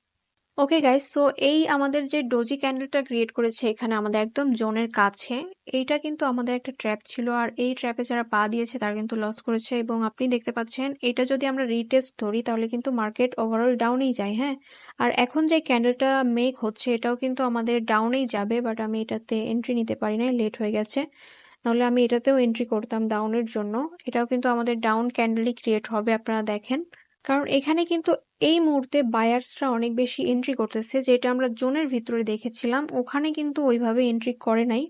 ওকে গাইস, সো এই আমাদের যে ডোজি ক্যান্ডেলটা ক্রিয়েট করেছে এখানে আমাদের একদম জোনের কাছে, এইটা কিন্তু আমাদের একটা ট্র্যাপ ছিল। আর এই ট্র্যাপে যারা পা দিয়েছে তারা কিন্তু লস করেছে এবং আপনি দেখতে পাচ্ছেন এটা যদি আমরা রিটেস্ট ধরি তাহলে কিন্তু মার্কেট ওভারঅল ডাউনেই যায়। হ্যাঁ, আর এখন যে ক্যান্ডেলটা মেক হচ্ছে এটাও কিন্তু আমাদের ডাউনেই যাবে, বাট আমি এটাতে এন্ট্রি নিতে পারি নাই, লেট হয়ে গেছে। নাহলে আমি এটাতেও এন্ট্রি করতাম ডাউনের জন্য। এটাও কিন্তু আমাদের ডাউন ক্যান্ডেলই ক্রিয়েট হবে, আপনারা দেখেন। কারণ এখানে কিন্তু এই মুহূর্তে বায়ার্সরা অনেক বেশি এন্ট্রি করতেছে, যেটা আমরা জোনের ভিতরে দেখেছিলাম ওখানে কিন্তু ওইভাবে এন্ট্রি করে নাই।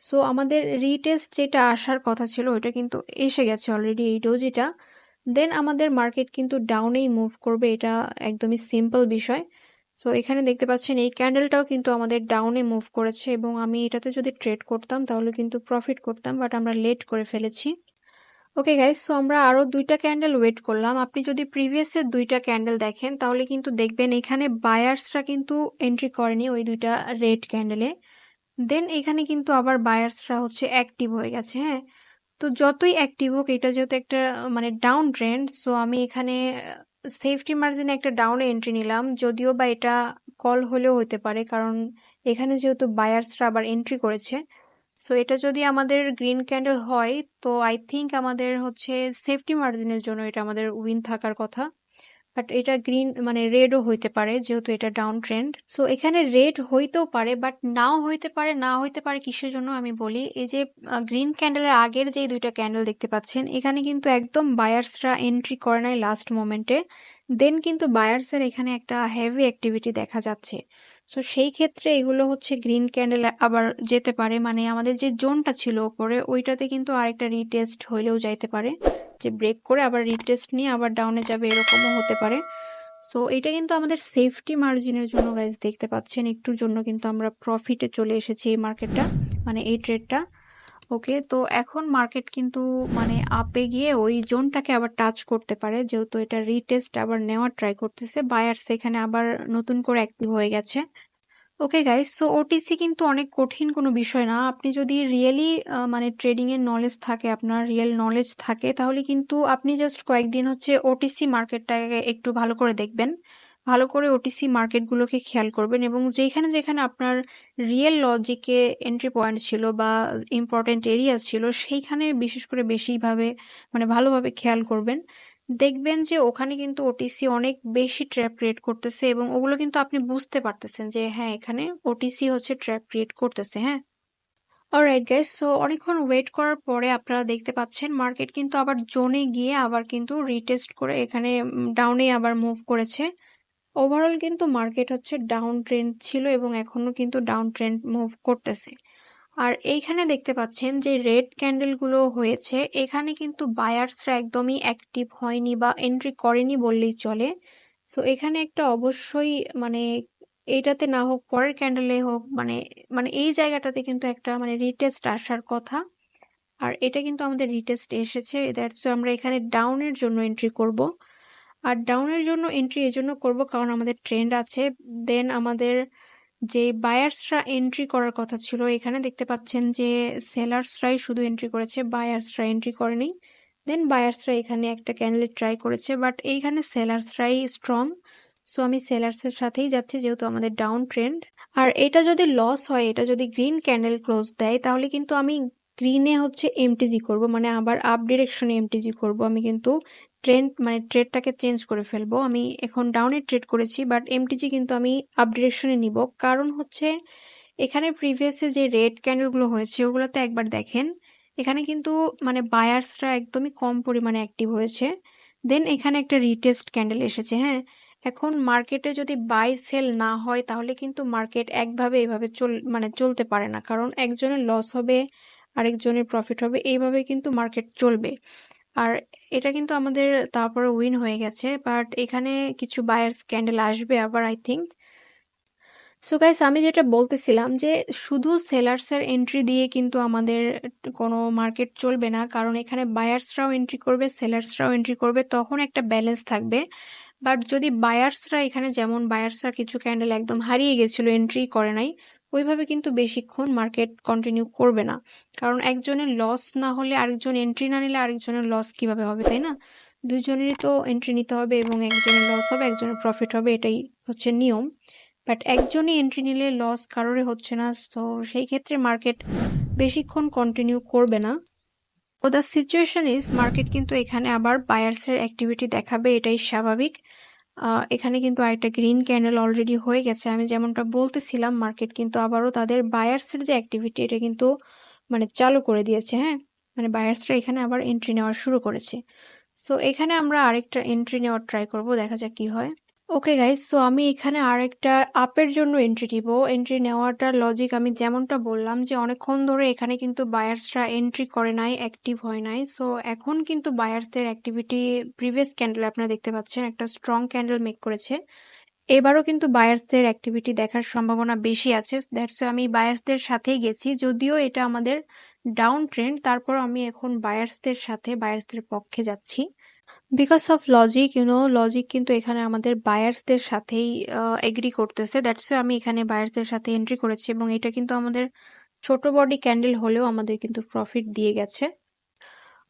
সো আমাদের রিটেস্ট যেটা আসার কথা ছিল ওইটা কিন্তু এসে গেছে অলরেডি, এই ডোজিটা। দেন আমাদের মার্কেট কিন্তু ডাউনেই মুভ করবে, এটা একদমই সিম্পল বিষয়। সো এখানে দেখতে পাচ্ছেন এই ক্যান্ডেলটাও কিন্তু আমাদের ডাউনে মুভ করেছে এবং আমি এটাতে যদি ট্রেড করতাম তাহলে কিন্তু প্রফিট করতাম, বাট আমরা লেট করে ফেলেছি। ওকে গাইস, সো আমরা আরো 2টা ক্যান্ডেল ওয়েট করলাম। আপনি যদি প্রিভিয়াসের 2টা ক্যান্ডেল দেখেন তাহলে কিন্তু দেখবেন এখানে বায়ার্সরা কিন্তু এন্ট্রি করেনি ওই 2টা রেড ক্যান্ডেলে। দেন এখানে কিন্তু আবার বায়ার্সরা হচ্ছে অ্যাক্টিভ হয়ে গেছে। হ্যাঁ, তো যতই অ্যাক্টিভ হোক এটা যেহেতু একটা মানে ডাউন ট্রেন্ড, সো আমি এখানে সেফটি মার্জিনে একটা ডাউনে এন্ট্রি নিলাম, যদিও বা এটা কল হলেও হতে পারে, কারণ এখানে যেহেতু বায়ার্সরা আবার এন্ট্রি করেছে। সো এটা যদি আমাদের গ্রিন ক্যান্ডেল হয় তো আই থিঙ্ক আমাদের হচ্ছে সেফটি মার্জিনের জন্য এটা আমাদের উইন থাকার কথা। বাট এটা গ্রিন মানে রেডও হইতে পারে যেহেতু এটা ডাউন ট্রেন্ড। সো এখানে রেড হইতেও পারে বাট নাও হইতে পারে, না হইতে পারে কিসের জন্য আমি বলি, এই যে গ্রিন ক্যান্ডেলের আগের যে 2টা ক্যান্ডেল দেখতে পাচ্ছেন এখানে কিন্তু একদম বায়ার্সরা এন্ট্রি করে নাই লাস্ট মোমেন্টে। দেন কিন্তু বায়ার্সের এখানে একটা হেভি অ্যাক্টিভিটি দেখা যাচ্ছে। সো সেই ক্ষেত্রে এগুলো হচ্ছে গ্রিন ক্যান্ডেল আবার যেতে পারে, মানে আমাদের যে জোনটা ছিল ওপরে ওইটাতে কিন্তু আরেকটা রিটেস্ট হইলেও যাইতে পারে, যে ব্রেক করে আবার রিটেস্ট নিয়ে আবার ডাউনে যাবে, এরকমও হতে পারে। সো এটা কিন্তু আমাদের সেফটি মার্জিনের জন্য গাইজ, দেখতে পাচ্ছেন একটুর জন্য কিন্তু আমরা প্রফিটে চলে এসেছি এই মার্কেটটা, মানে এই ট্রেডটা। ওকে, তো এখন মার্কেট কিন্তু মানে আপে গিয়ে ওই জোনটাকে আবার টাচ করতে পারে, যেহেতু এটা রিটেস্ট আবার নেওয়ার ট্রাই করতেছে, বায়ার্স এখানে আবার নতুন করে অ্যাক্টিভ হয়ে গেছে। ওকে গাইস, সো ওটিসি কিন্তু অনেক কঠিন কোনো বিষয় না। আপনি যদি রিয়েলি মানে ট্রেডিং এর নলেজ থাকে, আপনার রিয়েল নলেজ থাকে, তাহলে কিন্তু আপনি জাস্ট কয়েকদিন হচ্ছে ওটিসি মার্কেটটাকে একটু ভালো করে দেখবেন, ভালো করে ওটিসি মার্কেটগুলোকে খেয়াল করবেন এবং যেখানে যেখানে আপনার রিয়েল লজিকে এন্ট্রি পয়েন্ট ছিল বা ইম্পর্টেন্ট এরিয়া ছিল সেইখানে বিশেষ করে বেশিভাবে মানে ভালোভাবে খেয়াল করবেন। দেখবেন যে ওখানে কিন্তু ওটিসি অনেক বেশি ট্র্যাপ ক্রিয়েট করতেছে এবং ওগুলো কিন্তু আপনি বুঝতে পারতেছেন যে হ্যাঁ এখানে ওটিসি হচ্ছে ট্র্যাপ ক্রিয়েট করতেছে। হ্যাঁ, অলরাইট গাইস, সো অনেকক্ষণ ওয়েট করার পরে আপনারা দেখতে পাচ্ছেন মার্কেট কিন্তু আবার জোনে গিয়ে আবার কিন্তু রিটেস্ট করে এখানে ডাউনে আবার মুভ করেছে। ওভারঅল কিন্তু মার্কেট হচ্ছে ডাউন ট্রেন্ড ছিল এবং এখনো কিন্তু ডাউন ট্রেন্ড মুভ করতেছে। আর এইখানে দেখতে পাচ্ছেন যে রেড ক্যান্ডেলগুলো হয়েছে, এখানে কিন্তু বায়ার্সরা একদমই অ্যাক্টিভ হয়নি বা এন্ট্রি করেনি বললেই চলে। সো এখানে একটা অবশ্যই মানে এইটাতে না হোক পরের ক্যান্ডেলে হোক, মানে মানে এই জায়গাটাতে কিন্তু একটা মানে রিটেস্ট আসার কথা। আর এটা কিন্তু আমাদের রিটেস্ট এসেছে, দ্যাটস আমরা এখানে ডাউনের জন্য এন্ট্রি করব। আর ডাউনের জন্য এন্ট্রি এজন্য করব কারণ আমাদের ট্রেন্ড আছে। দেন আমাদের যে বায়ার্সরা এন্ট্রি করার কথা ছিল, এখানে দেখতে পাচ্ছেন যে সেলার্সরাই শুধু এন্ট্রি করেছে, বায়ার্সরা এন্ট্রি করেনি। দেন বায়ার্সরা এখানে একটা ক্যান্ডেল ট্রাই করেছে, বাট এইখানে সেলার্সরাই স্ট্রং। সো আমি সেলার্সের সাথেই যাচ্ছি যেহেতু আমাদের ডাউন ট্রেন্ড। আর এটা যদি লস হয়, এটা যদি গ্রিন ক্যান্ডেল ক্লোজ দেয়, তাহলে কিন্তু আমি গ্রিনে হচ্ছে এমটিজি করব, মানে আবার আপ ডিরেকশনে এমটিজি করব। আমি কিন্তু ট্রেন্ড মানে ট্রেডটাকে চেঞ্জ করে ফেলবো। আমি এখন ডাউনে ট্রেড করেছি, বাট এমটিজি কিন্তু আমি আপ ডিরেকশনে নিব। কারণ হচ্ছে এখানে প্রিভিয়াসে যে রেড ক্যান্ডেলগুলো হয়েছে ওগুলোতে একবার দেখেন, এখানে কিন্তু মানে বায়ার্সরা একদমই কম পরিমাণে অ্যাক্টিভ হয়েছে। দেন এখানে একটা রিটেস্ট ক্যান্ডেল এসেছে। হ্যাঁ, এখন মার্কেটে যদি বাই সেল না হয় তাহলে কিন্তু মার্কেট একভাবে এভাবে মানে চলতে পারে না, কারণ একজনের লস হবে আরেকজনের প্রফিট হবে, এইভাবে কিন্তু মার্কেট চলবে। আর এটা কিন্তু আমাদের তারপরে উইন হয়ে গেছে, বাট এখানে কিছু বায়ার্স ক্যান্ডেল আসবে আবার আই থিঙ্ক। সো গাইস, আমি যেটা বলতেছিলাম যে শুধু সেলার্সের এন্ট্রি দিয়ে কিন্তু আমাদের কোনো মার্কেট চলবে না, কারণ এখানে বায়ার্সরাও এন্ট্রি করবে, সেলার্সরাও এন্ট্রি করবে, তখন একটা ব্যালেন্স থাকবে। বাট যদি বায়ার্সরা এখানে, যেমন বায়ার্সরা কিছু ক্যান্ডেল একদম হারিয়ে গেছিল, এন্ট্রি করে নাই, ওইভাবে কিন্তু বেশিক্ষণ মার্কেট কন্টিনিউ করবে না। কারণ একজনের লস না হলে আরেকজন এন্ট্রি না নিলে আরেকজনের লস কিভাবে হবে, তাই না? দুজনেরই তো এন্ট্রি নিতে হবে এবং একজনের লস হবে একজনের প্রফিট হবে, এটাই হচ্ছে নিয়ম। বাট একজনই এন্ট্রি নিলে লস কারোরই হচ্ছে না, তো সেই ক্ষেত্রে মার্কেট বেশিক্ষণ কন্টিনিউ করবে না। ও দ্য সিচুয়েশন ইজ, মার্কেট কিন্তু এখানে আবার বায়ার্সের অ্যাক্টিভিটি দেখাবে, এটাই স্বাভাবিক। এখানে কিন্তু আরেকটা গ্রিন ক্যান্ডেল অলরেডি হয়ে গেছে। আমি যেমনটা বলতেছিলাম, মার্কেট কিন্তু আবারও তাদের বায়ার্সের যে অ্যাক্টিভিটি এটা কিন্তু মানে চালু করে দিয়েছে। হ্যাঁ, মানে বায়ার্সরা এখানে আবার এন্ট্রি নেওয়া শুরু করেছে। সো এখানে আমরা আরেকটা এন্ট্রি নেওয়ার ট্রাই করব, দেখা যাক কি হয়। ওকে গাইস, সো আমি এখানে আরেকটা আপের জন্য এন্ট্রি নিব। এন্ট্রি নেওয়াটার লজিক আমি যেমনটা বললাম যে অনেকক্ষণ ধরে এখানে কিন্তু বায়ার্সরা এন্ট্রি করে নাই, অ্যাক্টিভ হয় নাই। সো এখন কিন্তু বায়ার্সদের অ্যাক্টিভিটি, প্রিভিয়াস ক্যান্ডেল আপনারা দেখতে পাচ্ছেন একটা স্ট্রং ক্যান্ডেল মেক করেছে। এবারও কিন্তু বায়ার্সদের অ্যাক্টিভিটি দেখার সম্ভাবনা বেশি আছে, দ্যাটস আমি বায়ার্সদের সাথেই গেছি। যদিও এটা আমাদের ডাউন ট্রেন্ড, তারপর আমি এখন বায়ার্সদের সাথে, বায়ার্সদের পক্ষে যাচ্ছি। বিকজ অফ লজিক, লজিক কিন্তু এখানে আমাদের বায়ার্সদের সাথেই এগ্রি করতেছে, দ্যাটস আমি এখানে বায়ার্সদের সাথে এন্ট্রি করেছি এবং এটা কিন্তু আমাদের ছোট বডি ক্যান্ডেল হলেও আমাদের কিন্তু প্রফিট দিয়ে গেছে।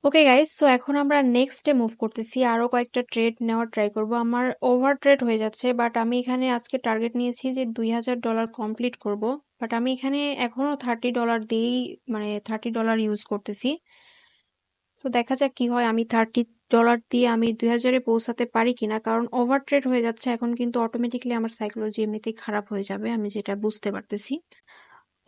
ওকে গাইস, সো এখন আমরা নেক্সট ডে মুভ করতেছি, আরো কয়েকটা ট্রেড নেওয়ার ট্রাই করব। আমার ওভার ট্রেড হয়ে যাচ্ছে, বাট আমি এখানে আজকে টার্গেট নিয়েছি যে $2000 কমপ্লিট করব। বাট আমি এখানে এখনো $30 দিয়েই, মানে $30 ইউজ করতেছি। তো দেখা যাক কি হয়, আমি $30 দিয়ে আমি 2000-এ পৌঁছাতে পারি কিনা, কারণ ওভার ট্রেড হয়ে যাচ্ছে এখন কিন্তু অটোমেটিকলি আমার সাইকোলজি এমনিতেই খারাপ হয়ে যাবে, আমি যেটা বুঝতে পারতেছি।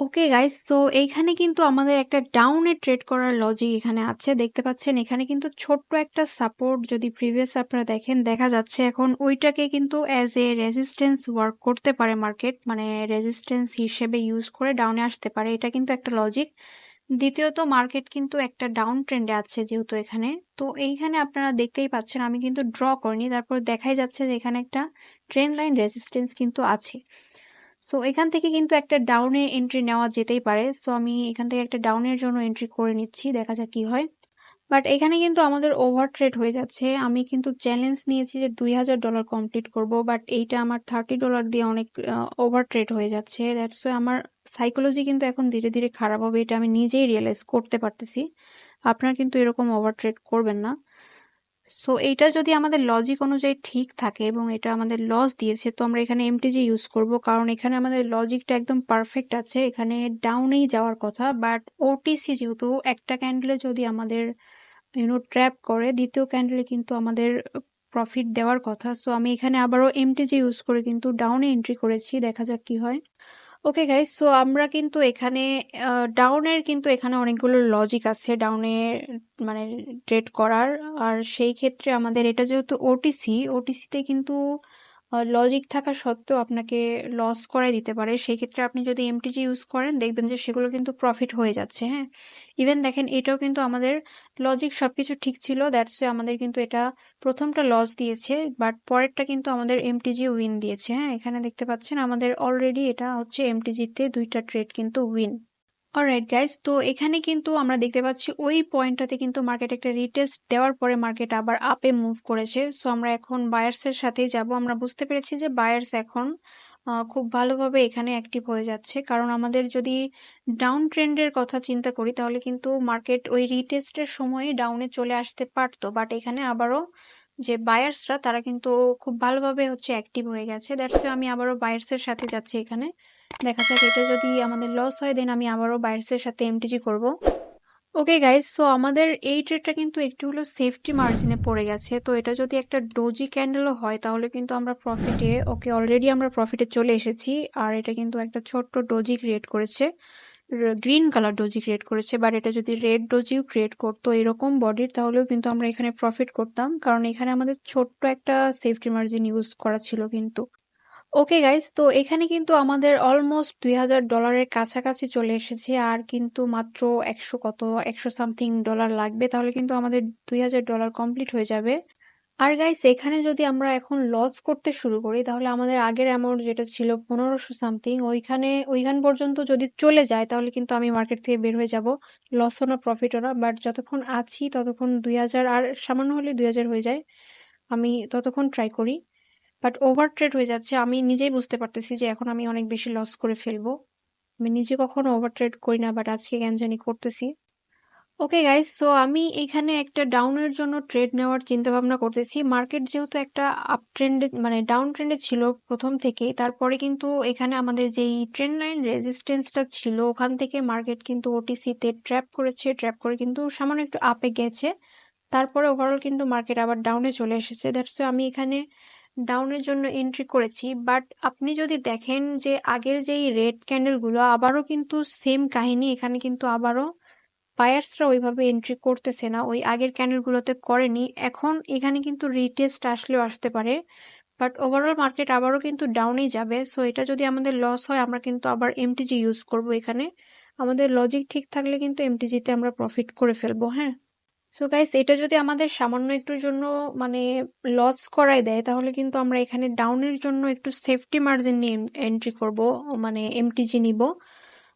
ওকে গাইস, তো এইখানে কিন্তু আমাদের একটা ডাউনে ট্রেড করার লজিক এখানে আছে, দেখতে পাচ্ছেন এখানে কিন্তু ছোট্ট একটা সাপোর্ট, যদি প্রিভিয়াস আপনারা দেখেন দেখা যাচ্ছে এখন ওইটাকে কিন্তু অ্যাজ এ রেজিস্ট্যান্স ওয়ার্ক করতে পারে মার্কেট, মানে রেজিস্ট্যান্স হিসেবে ইউজ করে ডাউনে আসতে পারে, এটা কিন্তু একটা লজিক। দ্বিতীয়ত, মার্কেট কিন্তু একটা ডাউন ট্রেন্ডে আছে যেহেতু এখানে, তো এইখানে আপনারা দেখতেই পাচ্ছেন আমি কিন্তু ড্র করিনি, তারপর দেখাই যাচ্ছে যে এখানে একটা ট্রেন্ড লাইন রেজিস্ট্যান্স কিন্তু আছে। সো এখান থেকে কিন্তু একটা ডাউনে এন্ট্রি নেওয়া যেতেই পারে। সো আমি এখান থেকে একটা ডাউনের জন্য এন্ট্রি করে নিচ্ছি, দেখা যাক কি হয়। বাট এখানে কিন্তু আমাদের ওভার ট্রেড হয়ে যাচ্ছে। আমি কিন্তু চ্যালেঞ্জ নিয়েছি যে $2000 কমপ্লিট করব, বাট এইটা আমার $30 দিয়ে অনেক ওভার ট্রেড হয়ে যাচ্ছে। দ্যাটস ওয়াই আমার সাইকোলজি কিন্তু এখন ধীরে ধীরে খারাপ হবে, এটা আমি নিজেই রিয়েলাইজ করতে পারতেছি। আপনারা কিন্তু এরকম ওভার ট্রেড করবেন না। সো এইটা যদি আমাদের লজিক অনুযায়ী ঠিক থাকে এবং এটা আমাদের লস দিয়েছে, তো আমরা এখানে এমটিজি ইউজ করব, কারণ এখানে আমাদের লজিকটা একদম পারফেক্ট আছে, এখানে ডাউনেই যাওয়ার কথা। বাট ওটিসি যেহেতু একটা ক্যান্ডেলে যদি আমাদের ট্র্যাপ করে, দ্বিতীয় ক্যান্ডেলে কিন্তু আমাদের প্রফিট দেওয়ার কথা। সো আমি এখানে আবারও এমটিজি ইউজ করে কিন্তু ডাউনে এন্ট্রি করেছি, দেখা যাক কি হয়। ওকে গাইস, সো আমরা কিন্তু এখানে ডাউনের কিন্তু এখানে অনেকগুলো লজিক আছে ডাউনে মানে ট্রেড করার। আর সেই ক্ষেত্রে আমাদের এটা যেহেতু ওটিসিতে কিন্তু লজিক থাকা সত্ত্বেও আপনাকে লস করাই দিতে পারে। সেই ক্ষেত্রে আপনি যদি এমটিজি ইউজ করেন দেখবেন যে সেগুলো কিন্তু প্রফিট হয়ে যাচ্ছে। হ্যাঁ, ইভেন দেখেন এটাও কিন্তু আমাদের লজিক সবকিছু ঠিক ছিল, দ্যাটস আমাদের কিন্তু এটা প্রথমটা লস দিয়েছে, বাট পরেরটা কিন্তু আমাদের এমটিজি উইন দিয়েছে। হ্যাঁ, এখানে দেখতে পাচ্ছেন আমাদের অলরেডি এটা হচ্ছে এমটিজিতে দুইটা ট্রেড কিন্তু উইন। অলরাইট গাইস, তো এখানে কিন্তু আমরা দেখতে পাচ্ছি ওই পয়েন্টটাতে কিন্তু মার্কেট একটা রিটেস্ট দেওয়ার পরে মার্কেট আবার আপে মুভ করেছে। সো আমরা এখন বায়ার্সের সাথেই যাব। আমরা বুঝতে পেরেছি যে বায়ার্স এখন খুব ভালোভাবে এখানে অ্যাক্টিভ হয়ে যাচ্ছে, কারণ আমাদের যদি ডাউন ট্রেন্ডের কথা চিন্তা করি তাহলে কিন্তু মার্কেট ওই রিটেস্টের সময় ডাউনে চলে আসতে পারতো, বাট এখানে আবারও যে বায়ার্সরা তারা কিন্তু খুব ভালোভাবে হচ্ছে অ্যাক্টিভ হয়ে গেছে। দ্যাটস আমি আবারও বায়ার্সের সাথে যাচ্ছি এখানে। দেখা যাক এটা যদি আমাদের লস হয় দেন আমি আবারও বায়ার্সের সাথে এমটিজি করব। ওকে গাইস, সো আমাদের এই ট্রেডটা কিন্তু একটু হলো সেফটি মার্জিনে পড়ে গেছে। তো এটা যদি একটা ডোজি ক্যান্ডেলও হয় তাহলে কিন্তু আমরা প্রফিটে, ওকে অলরেডি আমরা প্রফিটে চলে এসেছি। আর এটা কিন্তু একটা ছোট্ট ডোজি ক্রিয়েট করেছে, গ্রিন কালার ডোজি ক্রিয়েট করেছে, বাট এটা যদি রেড ডোজিও ক্রিয়েট করতো এরকম বডির তাহলেও কিন্তু আমরা এখানে প্রফিট করতাম, কারণ এখানে আমাদের ছোট্ট একটা সেফটি মার্জিন ইউজ করা ছিল কিন্তু। ওকে গাইস, তো এখানে কিন্তু আমাদের অলমোস্ট $2000 কাছাকাছি চলে এসেছে। আর কিন্তু মাত্র 100 সামথিং ডলার লাগবে, তাহলে কিন্তু আমাদের $2000 কমপ্লিট হয়ে যাবে। আর গাইস, এখানে যদি আমরা এখন লস করতে শুরু করি তাহলে আমাদের আগের অ্যামাউন্ট যেটা ছিল 1500 সামথিং, ওইখান পর্যন্ত যদি চলে যায় তাহলে কিন্তু আমি মার্কেট থেকে বের হয়ে যাব। লসও না প্রফিটও না, বাট যতক্ষণ আছি ততক্ষণ 2000 আর সামান্য হলে 2000 হয়ে যায়, আমি ততক্ষণ ট্রাই করি। বাট ওভার ট্রেড হয়ে যাচ্ছে, আমি নিজেই বুঝতে পারতেছি যে এখন আমি অনেক বেশি লস করে ফেলবো। আমি নিজে কখনো ওভার ট্রেড করি না, বাট আজকে কেন জানি করতেছি। ওকে গাইস, সো আমি এখানে একটা ডাউনের জন্য ট্রেড নেওয়ার চিন্তা ভাবনা করতেছি। মার্কেট যেহেতু একটা আপ ট্রেন্ডে মানে ডাউন ট্রেন্ডে ছিল প্রথম থেকেই, তারপরে কিন্তু এখানে আমাদের যেই ট্রেন্ড লাইন রেজিস্ট্যান্সটা ছিল ওখান থেকে মার্কেট কিন্তু ওটিসিতে ট্র্যাপ করেছে, ট্র্যাপ করে কিন্তু সামান্য একটু আপে গেছে। তারপরে ওভারঅল কিন্তু মার্কেট আবার ডাউনে চলে এসেছে। দ্যাটস আমি এখানে ডাউনের জন্য এন্ট্রি করেছি। বাট আপনি যদি দেখেন যে আগের যেই রেড ক্যান্ডেলগুলো আবারও কিন্তু সেম কাহিনী, এখানে কিন্তু আবারও বায়ার্সরা ওইভাবে এন্ট্রি করতেছে না, ওই আগের ক্যান্ডেলগুলোতে করেনি। এখন এখানে কিন্তু রিটেস্ট আসলেও আসতে পারে, বাট ওভারঅল মার্কেট আবারও কিন্তু ডাউনেই যাবে। সো এটা যদি আমাদের লস হয় আমরা কিন্তু আবার এমটিজি ইউজ করব এখানে। আমাদের লজিক ঠিক থাকলে কিন্তু এমটিজিতে আমরা প্রফিট করে ফেলবো। হ্যাঁ, সো গাইস, এটা যদি আমাদের সামান্য একটুর জন্য মানে লস করাই দেয় তাহলে কিন্তু আমরা এখানে ডাউনের জন্য একটু সেফটি মার্জিন নিয়ে এন্ট্রি করব, মানে এমটিজি নিব।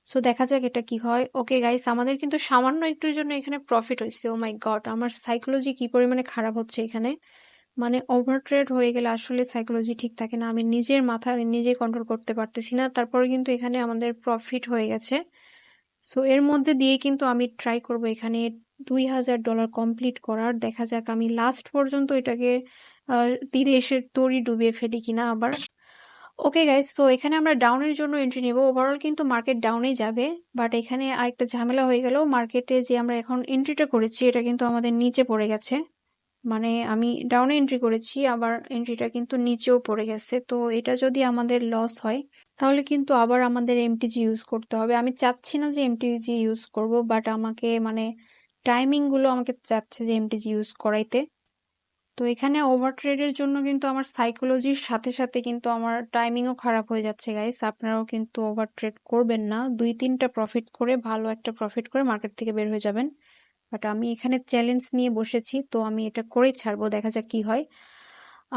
সো দেখা যাক এটা কি হয়। ওকে গাইস, আমাদের কিন্তু সামান্য একটুর জন্য এখানে প্রফিট হয়েছে। ও মাই গড, আমার সাইকোলজি কি পরিমাণে খারাপ হচ্ছে এখানে। মানে ওভার ট্রেড হয়ে গেলে আসলে সাইকোলজি ঠিক থাকে না, আমি নিজের মাথা নিজে কন্ট্রোল করতে পারতেছি না। তারপরে কিন্তু এখানে আমাদের প্রফিট হয়ে গেছে। সো এর মধ্যে দিয়ে কিন্তু আমি ট্রাই করব এখানে $2000 কমপ্লিট করার। দেখা যাক আমি লাস্ট পর্যন্ত এটাকে তীরে এসে তরি ডুবিয়ে ফেলি কিনা আবার। ওকে গাইস, সো এখানে আমরা ডাউনের জন্য এন্ট্রি নেব। ওভারঅল কিন্তু মার্কেট ডাউনেই যাবে, বাট এখানে আরেকটা ঝামেলা হয়ে গেল। মার্কেটে যে আমরা এখন এন্ট্রিটা করেছি এটা কিন্তু আমাদের নিচে পড়ে গেছে। মানে আমি ডাউনে এন্ট্রি করেছি, আবার এন্ট্রিটা কিন্তু নিচেও পড়ে গেছে। তো এটা যদি আমাদের লস হয় তাহলে কিন্তু আবার আমাদের এমটিজি ইউজ করতে হবে। আমি চাচ্ছি না যে এমটিজি ইউজ করব, বাট আমাকে মানে টাইমিং গুলো আমাকে চাচ্ছে যে এমটিজি ইউজ করাইতে। তো এখানে ওভার ট্রেডের জন্য কিন্তু আমার সাইকোলজির সাথে সাথে কিন্তু আমার টাইমিংও খারাপ হয়ে যাচ্ছে গাইস। আপনারাও কিন্তু ওভার ট্রেড করবেন না, 2-3টা প্রফিট করে ভালো একটা প্রফিট করে মার্কেট থেকে বের হয়ে যাবেন। বাট আমি এখানে চ্যালেঞ্জ নিয়ে বসেছি, তো আমি এটা করেই ছাড়বো, দেখা যাক কি হয়।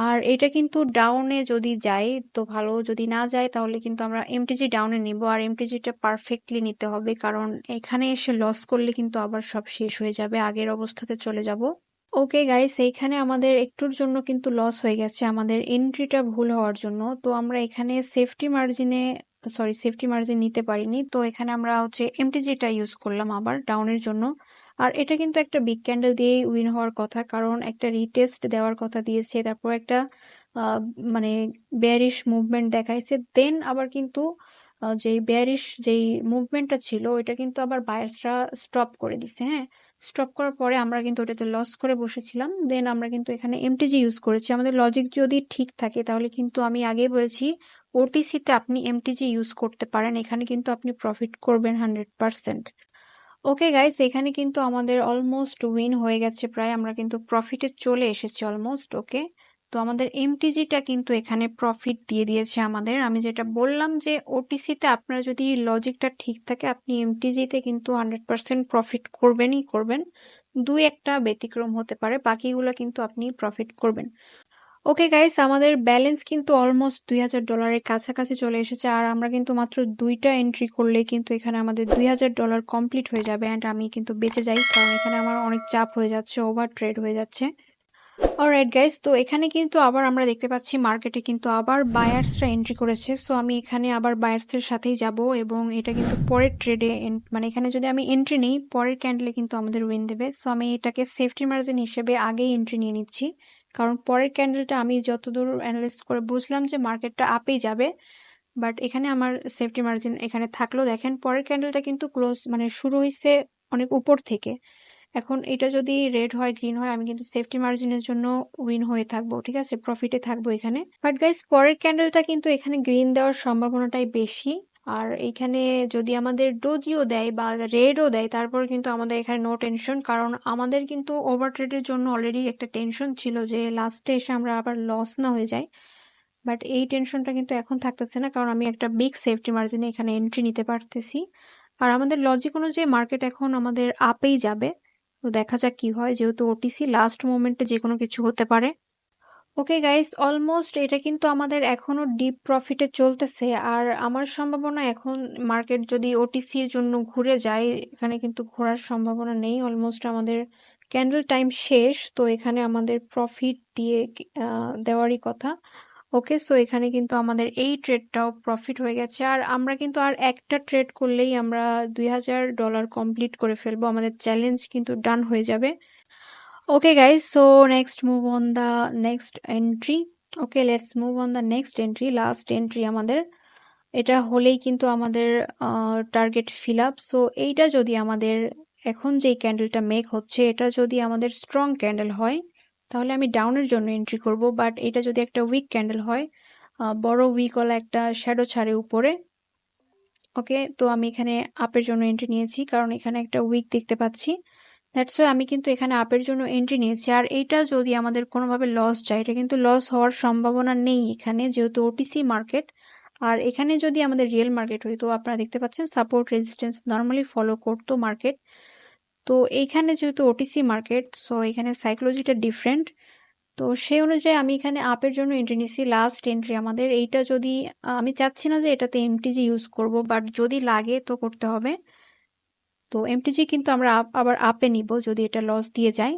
আর এটা কিন্তু ডাউনে যদি যায় তো ভালো, যদি না যায় তাহলে কিন্তু আমরা এমটিজি ডাউনে নিব। আর এমটিজিটা পারফেক্টলি নিতে হবে, কারণ এখানে এসে লস করলে কিন্তু আবার সব শেষ হয়ে যাবে, আগের অবস্থাতে চলে যাব। ওকে গাইস, এইখানে আমাদের একটুর জন্য কিন্তু লস হয়ে গেছে আমাদের এন্ট্রিটা ভুল হওয়ার জন্য। তো আমরা এখানে সেফটি মার্জিন নিতে পারিনি। তো এখানে আমরা হচ্ছে এমটিজিটা ইউজ করলাম আবার ডাউনের জন্য। আর এটা কিন্তু একটা বিগ ক্যান্ডেল দিয়েই উইন হওয়ার কথা, কারণ একটা রিটেস্ট দেওয়ার কথা দিয়েছে, তারপর একটা আহ, মানে বেয়ারিশ মুভমেন্ট দেখাইছে, দেন আবার কিন্তু যেই বেয়ারিশ যেই মুভমেন্টটা ছিল ওইটা কিন্তু আবার বায়ার্সরা স্টপ করে দিছে। হ্যাঁ, স্টপ করার পরে আমরা কিন্তু ওটাতে লস করে বসেছিলাম, দেন আমরা কিন্তু এখানে এমটিজি ইউজ করেছি। আমাদের লজিক যদি ঠিক থাকে তাহলে কিন্তু আমি আগেই বলেছি ওটিসিতে আপনি এমটিজি ইউজ করতে পারেন, এখানে কিন্তু আপনি প্রফিট করবেন 100%। ওকে গাইস, এখানে কিন্তু আমাদের অলমোস্ট উইন হয়ে গেছে প্রায়, আমরা কিন্তু প্রফিটে চলে এসেছি অলমোস্ট। ওকে, তো আমাদের এমটিজিটা কিন্তু এখানে প্রফিট দিয়ে দিয়েছে আমাদের। আমি যেটা বললাম যে ওটিসিতে আপনার যদি লজিকটা ঠিক থাকে আপনি এমটিজিতে কিন্তু 100% প্রফিট করবেনই করবেন। দুই একটা ব্যতিক্রম হতে পারে, বাকিগুলো কিন্তু আপনি প্রফিট করবেন। ওকে গাইস, আমাদের ব্যালেন্স কিন্তু অলমোস্ট $2000 কাছাকাছি চলে এসেছে, আর আমরা কিন্তু মাত্র 2টা এন্ট্রি করলে কিন্তু এখানে আমাদের $2000 কমপ্লিট হয়ে যাবে অ্যান্ড আমি কিন্তু বেঁচে যাই, কারণ এখানে আমার অনেক চাপ হয়ে যাচ্ছে, ওভার ট্রেড হয়ে যাচ্ছে। অলরাইট গাইস, তো এখানে কিন্তু আবার আমরা দেখতে পাচ্ছি মার্কেটে কিন্তু আবার বায়ার্সরা এন্ট্রি করেছে। সো আমি এখানে আবার বায়ার্সের সাথেই যাব, এবং এটা কিন্তু পরের ট্রেডে মানে এখানে যদি আমি এন্ট্রি নিই পরের ক্যান্ডেলে কিন্তু আমাদের উইন দেবে। সো আমি এটাকে সেফটি মার্জিন হিসেবে আগেই এন্ট্রি নিয়ে নিচ্ছি, কারণ পরের ক্যান্ডেলটা আমি যতদূর অ্যানালাইজ করে বুঝলাম যে মার্কেটটা আপেই যাবে। বাট এখানে আমার সেফটি মার্জিন এখানে থাকলেও দেখেন পরের ক্যান্ডেলটা কিন্তু ক্লোজ মানে শুরু হয়েছে অনেক উপর থেকে। এখন এটা যদি রেড হয় গ্রিন হয় আমি কিন্তু সেফটি মার্জিনের জন্য উইন হয়ে থাকবো, ঠিক আছে, প্রফিটে থাকবো এখানে। বাট গাইস, পরের ক্যান্ডেলটা কিন্তু এখানে গ্রিন দেওয়ার সম্ভাবনাটাই বেশি। আর এখানে যদি আমাদের ডোজিও দেয় বা রেডও দেয় তারপর কিন্তু আমাদের এখানে নো টেনশন, কারণ আমাদের কিন্তু ওভার ট্রেডের জন্য অলরেডি একটা টেনশন ছিল যে লাস্টে এসে আমরা আবার লস না হয়ে যাই। বাট এই টেনশনটা কিন্তু এখন থাকতেছে না, কারণ আমি একটা বিগ সেফটি মার্জিনে এখানে এন্ট্রি নিতে পারতেছি। আর আমাদের লজিক অনুযায়ী মার্কেট এখন আমাদের আপেই যাবে। তো দেখা যাক কি হয়, যেহেতু ওটিসি লাস্ট মোমেন্টে যে কোনো কিছু হতে পারে। ওকে গাইস, অলমোস্ট এটা কিন্তু আমাদের এখনো ডিপ প্রফিটে চলতেছে, আর আমার সম্ভাবনা এখন মার্কেট যদি ওটিসির জন্য ঘুরে যায়, এখানে কিন্তু ঘোরার সম্ভাবনা নেই। অলমোস্ট আমাদের ক্যান্ডেল টাইম শেষ, তো এখানে আমাদের প্রফিট দিয়ে দেওয়ারই কথা। ওকে, সো এখানে কিন্তু আমাদের এই ট্রেডটাও প্রফিট হয়ে গেছে, আর আমরা কিন্তু আর একটা ট্রেড করলেই আমরা $2000 কমপ্লিট করে ফেলবো, আমাদের চ্যালেঞ্জ কিন্তু ডান হয়ে যাবে। Okay guys, so next move on the next entry. Okay, let's move on the next entry. Last entry আমাদের এটা হলেই কিন্তু আমাদের টার্গেট ফিল আপ। সো এইটা যদি আমাদের এখন যেই ক্যান্ডেলটা মেক হচ্ছে এটা যদি আমাদের স্ট্রং ক্যান্ডেল হয় তাহলে আমি ডাউনের জন্য এন্ট্রি করব। বাট এটা যদি একটা উইক ক্যান্ডেল হয়, বড় উইকওয়ালা একটা শ্যাডো ছাড়ে উপরে, ওকে, তো আমি এখানে আপের জন্য এন্ট্রি নিয়েছি কারণ এখানে একটা উইক দেখতে পাচ্ছি। দ্যাটস ওয়াই আমি কিন্তু এখানে আপের জন্য এন্ট্রি নিয়েছি। আর এইটা যদি আমাদের কোনোভাবে লস যায়, এটা কিন্তু লস হওয়ার সম্ভাবনা নেই এখানে, যেহেতু ওটিসি মার্কেট। আর এখানে যদি আমাদের রিয়েল মার্কেট হইতো, আপনারা দেখতে পাচ্ছেন সাপোর্ট রেজিস্ট্যান্স নর্মালি ফলো করতো মার্কেট। তো এইখানে যেহেতু ওটিসি মার্কেট, সো এখানে সাইকোলজিটা ডিফারেন্ট। তো সেই অনুযায়ী আমি এখানে আপের জন্য এন্ট্রি নিছি। লাস্ট এন্ট্রি আমাদের এইটা যদি আমি চাচ্ছি না যে এটাতে এমটিজি ইউজ করব, বাট যদি লাগে তো করতে হবে। তো এমটিজি কিন্তু আমরা আবার আপে নিব যদি এটা লস দিয়ে যায়।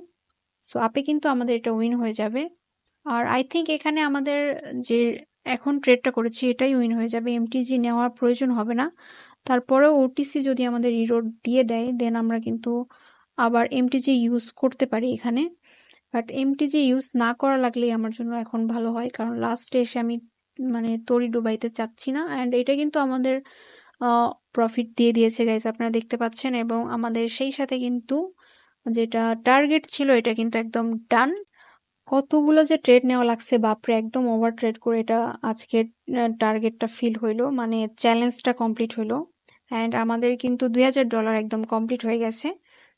সো আপে কিন্তু আমাদের এটা উইন হয়ে যাবে। আর আই থিঙ্ক এখানে আমাদের যে এখন ট্রেডটা করেছি এটাই উইন হয়ে যাবে, এমটিজি নেওয়ার প্রয়োজন হবে না। তারপরেও ওটিসি যদি আমাদের রিরোড দিয়ে দেয় দেন আমরা কিন্তু আবার এমটিজি ইউজ করতে পারি এখানে। বাট এমটিজি ইউজ না করা লাগলেই আমার জন্য এখন ভালো হয়, কারণ লাস্টে এসে আমি মানে তড়ি ডুবাইতে চাচ্ছি না। অ্যান্ড এটা কিন্তু আমাদের প্রফিট দিয়ে দিয়েছে গাইজ, আপনারা দেখতে পাচ্ছেন, এবং আমাদের সেই সাথে কিন্তু যেটা টার্গেট ছিল এটা কিন্তু একদম ডান। কতগুলো যে ট্রেড নেওয়া লাগছে বাপরে, একদম ওভার ট্রেড করে এটা আজকের টার্গেটটা ফিল হইলো, মানে চ্যালেঞ্জটা কমপ্লিট হইলো। অ্যান্ড আমাদের কিন্তু $2000 একদম কমপ্লিট হয়ে গেছে।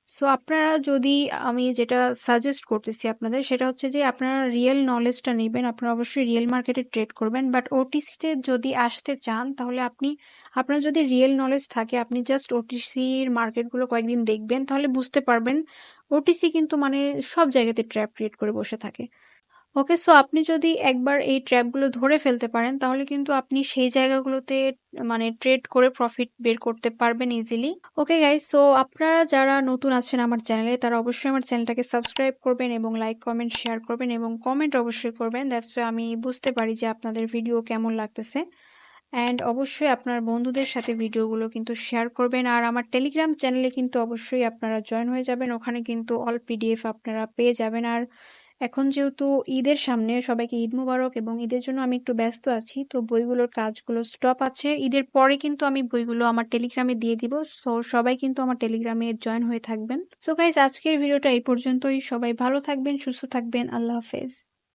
সো আপনারা যদি, আমি যেটা সাজেস্ট করতেছি আপনাদের সেটা হচ্ছে যে আপনারা রিয়েল নলেজটা নেবেন, আপনারা অবশ্যই রিয়েল মার্কেটে ট্রেড করবেন। বাট ওটিসিতে যদি আসতে চান তাহলে আপনার যদি রিয়েল নলেজ থাকে আপনি জাস্ট ওটিসির মার্কেটগুলো কয়েকদিন দেখবেন, তাহলে বুঝতে পারবেন ওটিসি কিন্তু মানে সব জায়গাতে ট্র্যাপ ক্রিয়েট করে বসে থাকে। ওকে, সো আপনি যদি একবার এই ট্র্যাপগুলো ধরে ফেলতে পারেন তাহলে কিন্তু আপনি সেই জায়গাগুলোতে মানে ট্রেড করে প্রফিট বের করতে পারবেন ইজিলি। ওকে গাইস, সো আপনারা যারা নতুন আছেন আমার চ্যানেলে তারা অবশ্যই আমার চ্যানেলটাকে সাবস্ক্রাইব করবেন এবং লাইক কমেন্ট শেয়ার করবেন এবং কমেন্ট অবশ্যই করবেন, দ্যাটস আমি বুঝতে পারি যে আপনাদের ভিডিও কেমন লাগতেছে। অ্যান্ড অবশ্যই আপনার বন্ধুদের সাথে ভিডিওগুলো কিন্তু শেয়ার করবেন। আর আমার টেলিগ্রাম চ্যানেলে কিন্তু অবশ্যই আপনারা জয়েন হয়ে যাবেন, ওখানে কিন্তু অল পিডিএফ আপনারা পেয়ে যাবেন। আর এখন যেহেতু ঈদের সামনে, সবাইকে ঈদ মুবারক, এবং ঈদের জন্য আমি একটু ব্যস্ত আছি, তো বইগুলোর কাজগুলো স্টপ আছে। ঈদের পরে কিন্তু আমি বইগুলো আমার টেলিগ্রামে দিয়ে দিব, সো সবাই কিন্তু আমার টেলিগ্রামে জয়েন হয়ে থাকবেন। সো গাইজ, আজকের ভিডিওটা এই পর্যন্তই। সবাই ভালো থাকবেন, সুস্থ থাকবেন, আল্লাহ হাফেজ।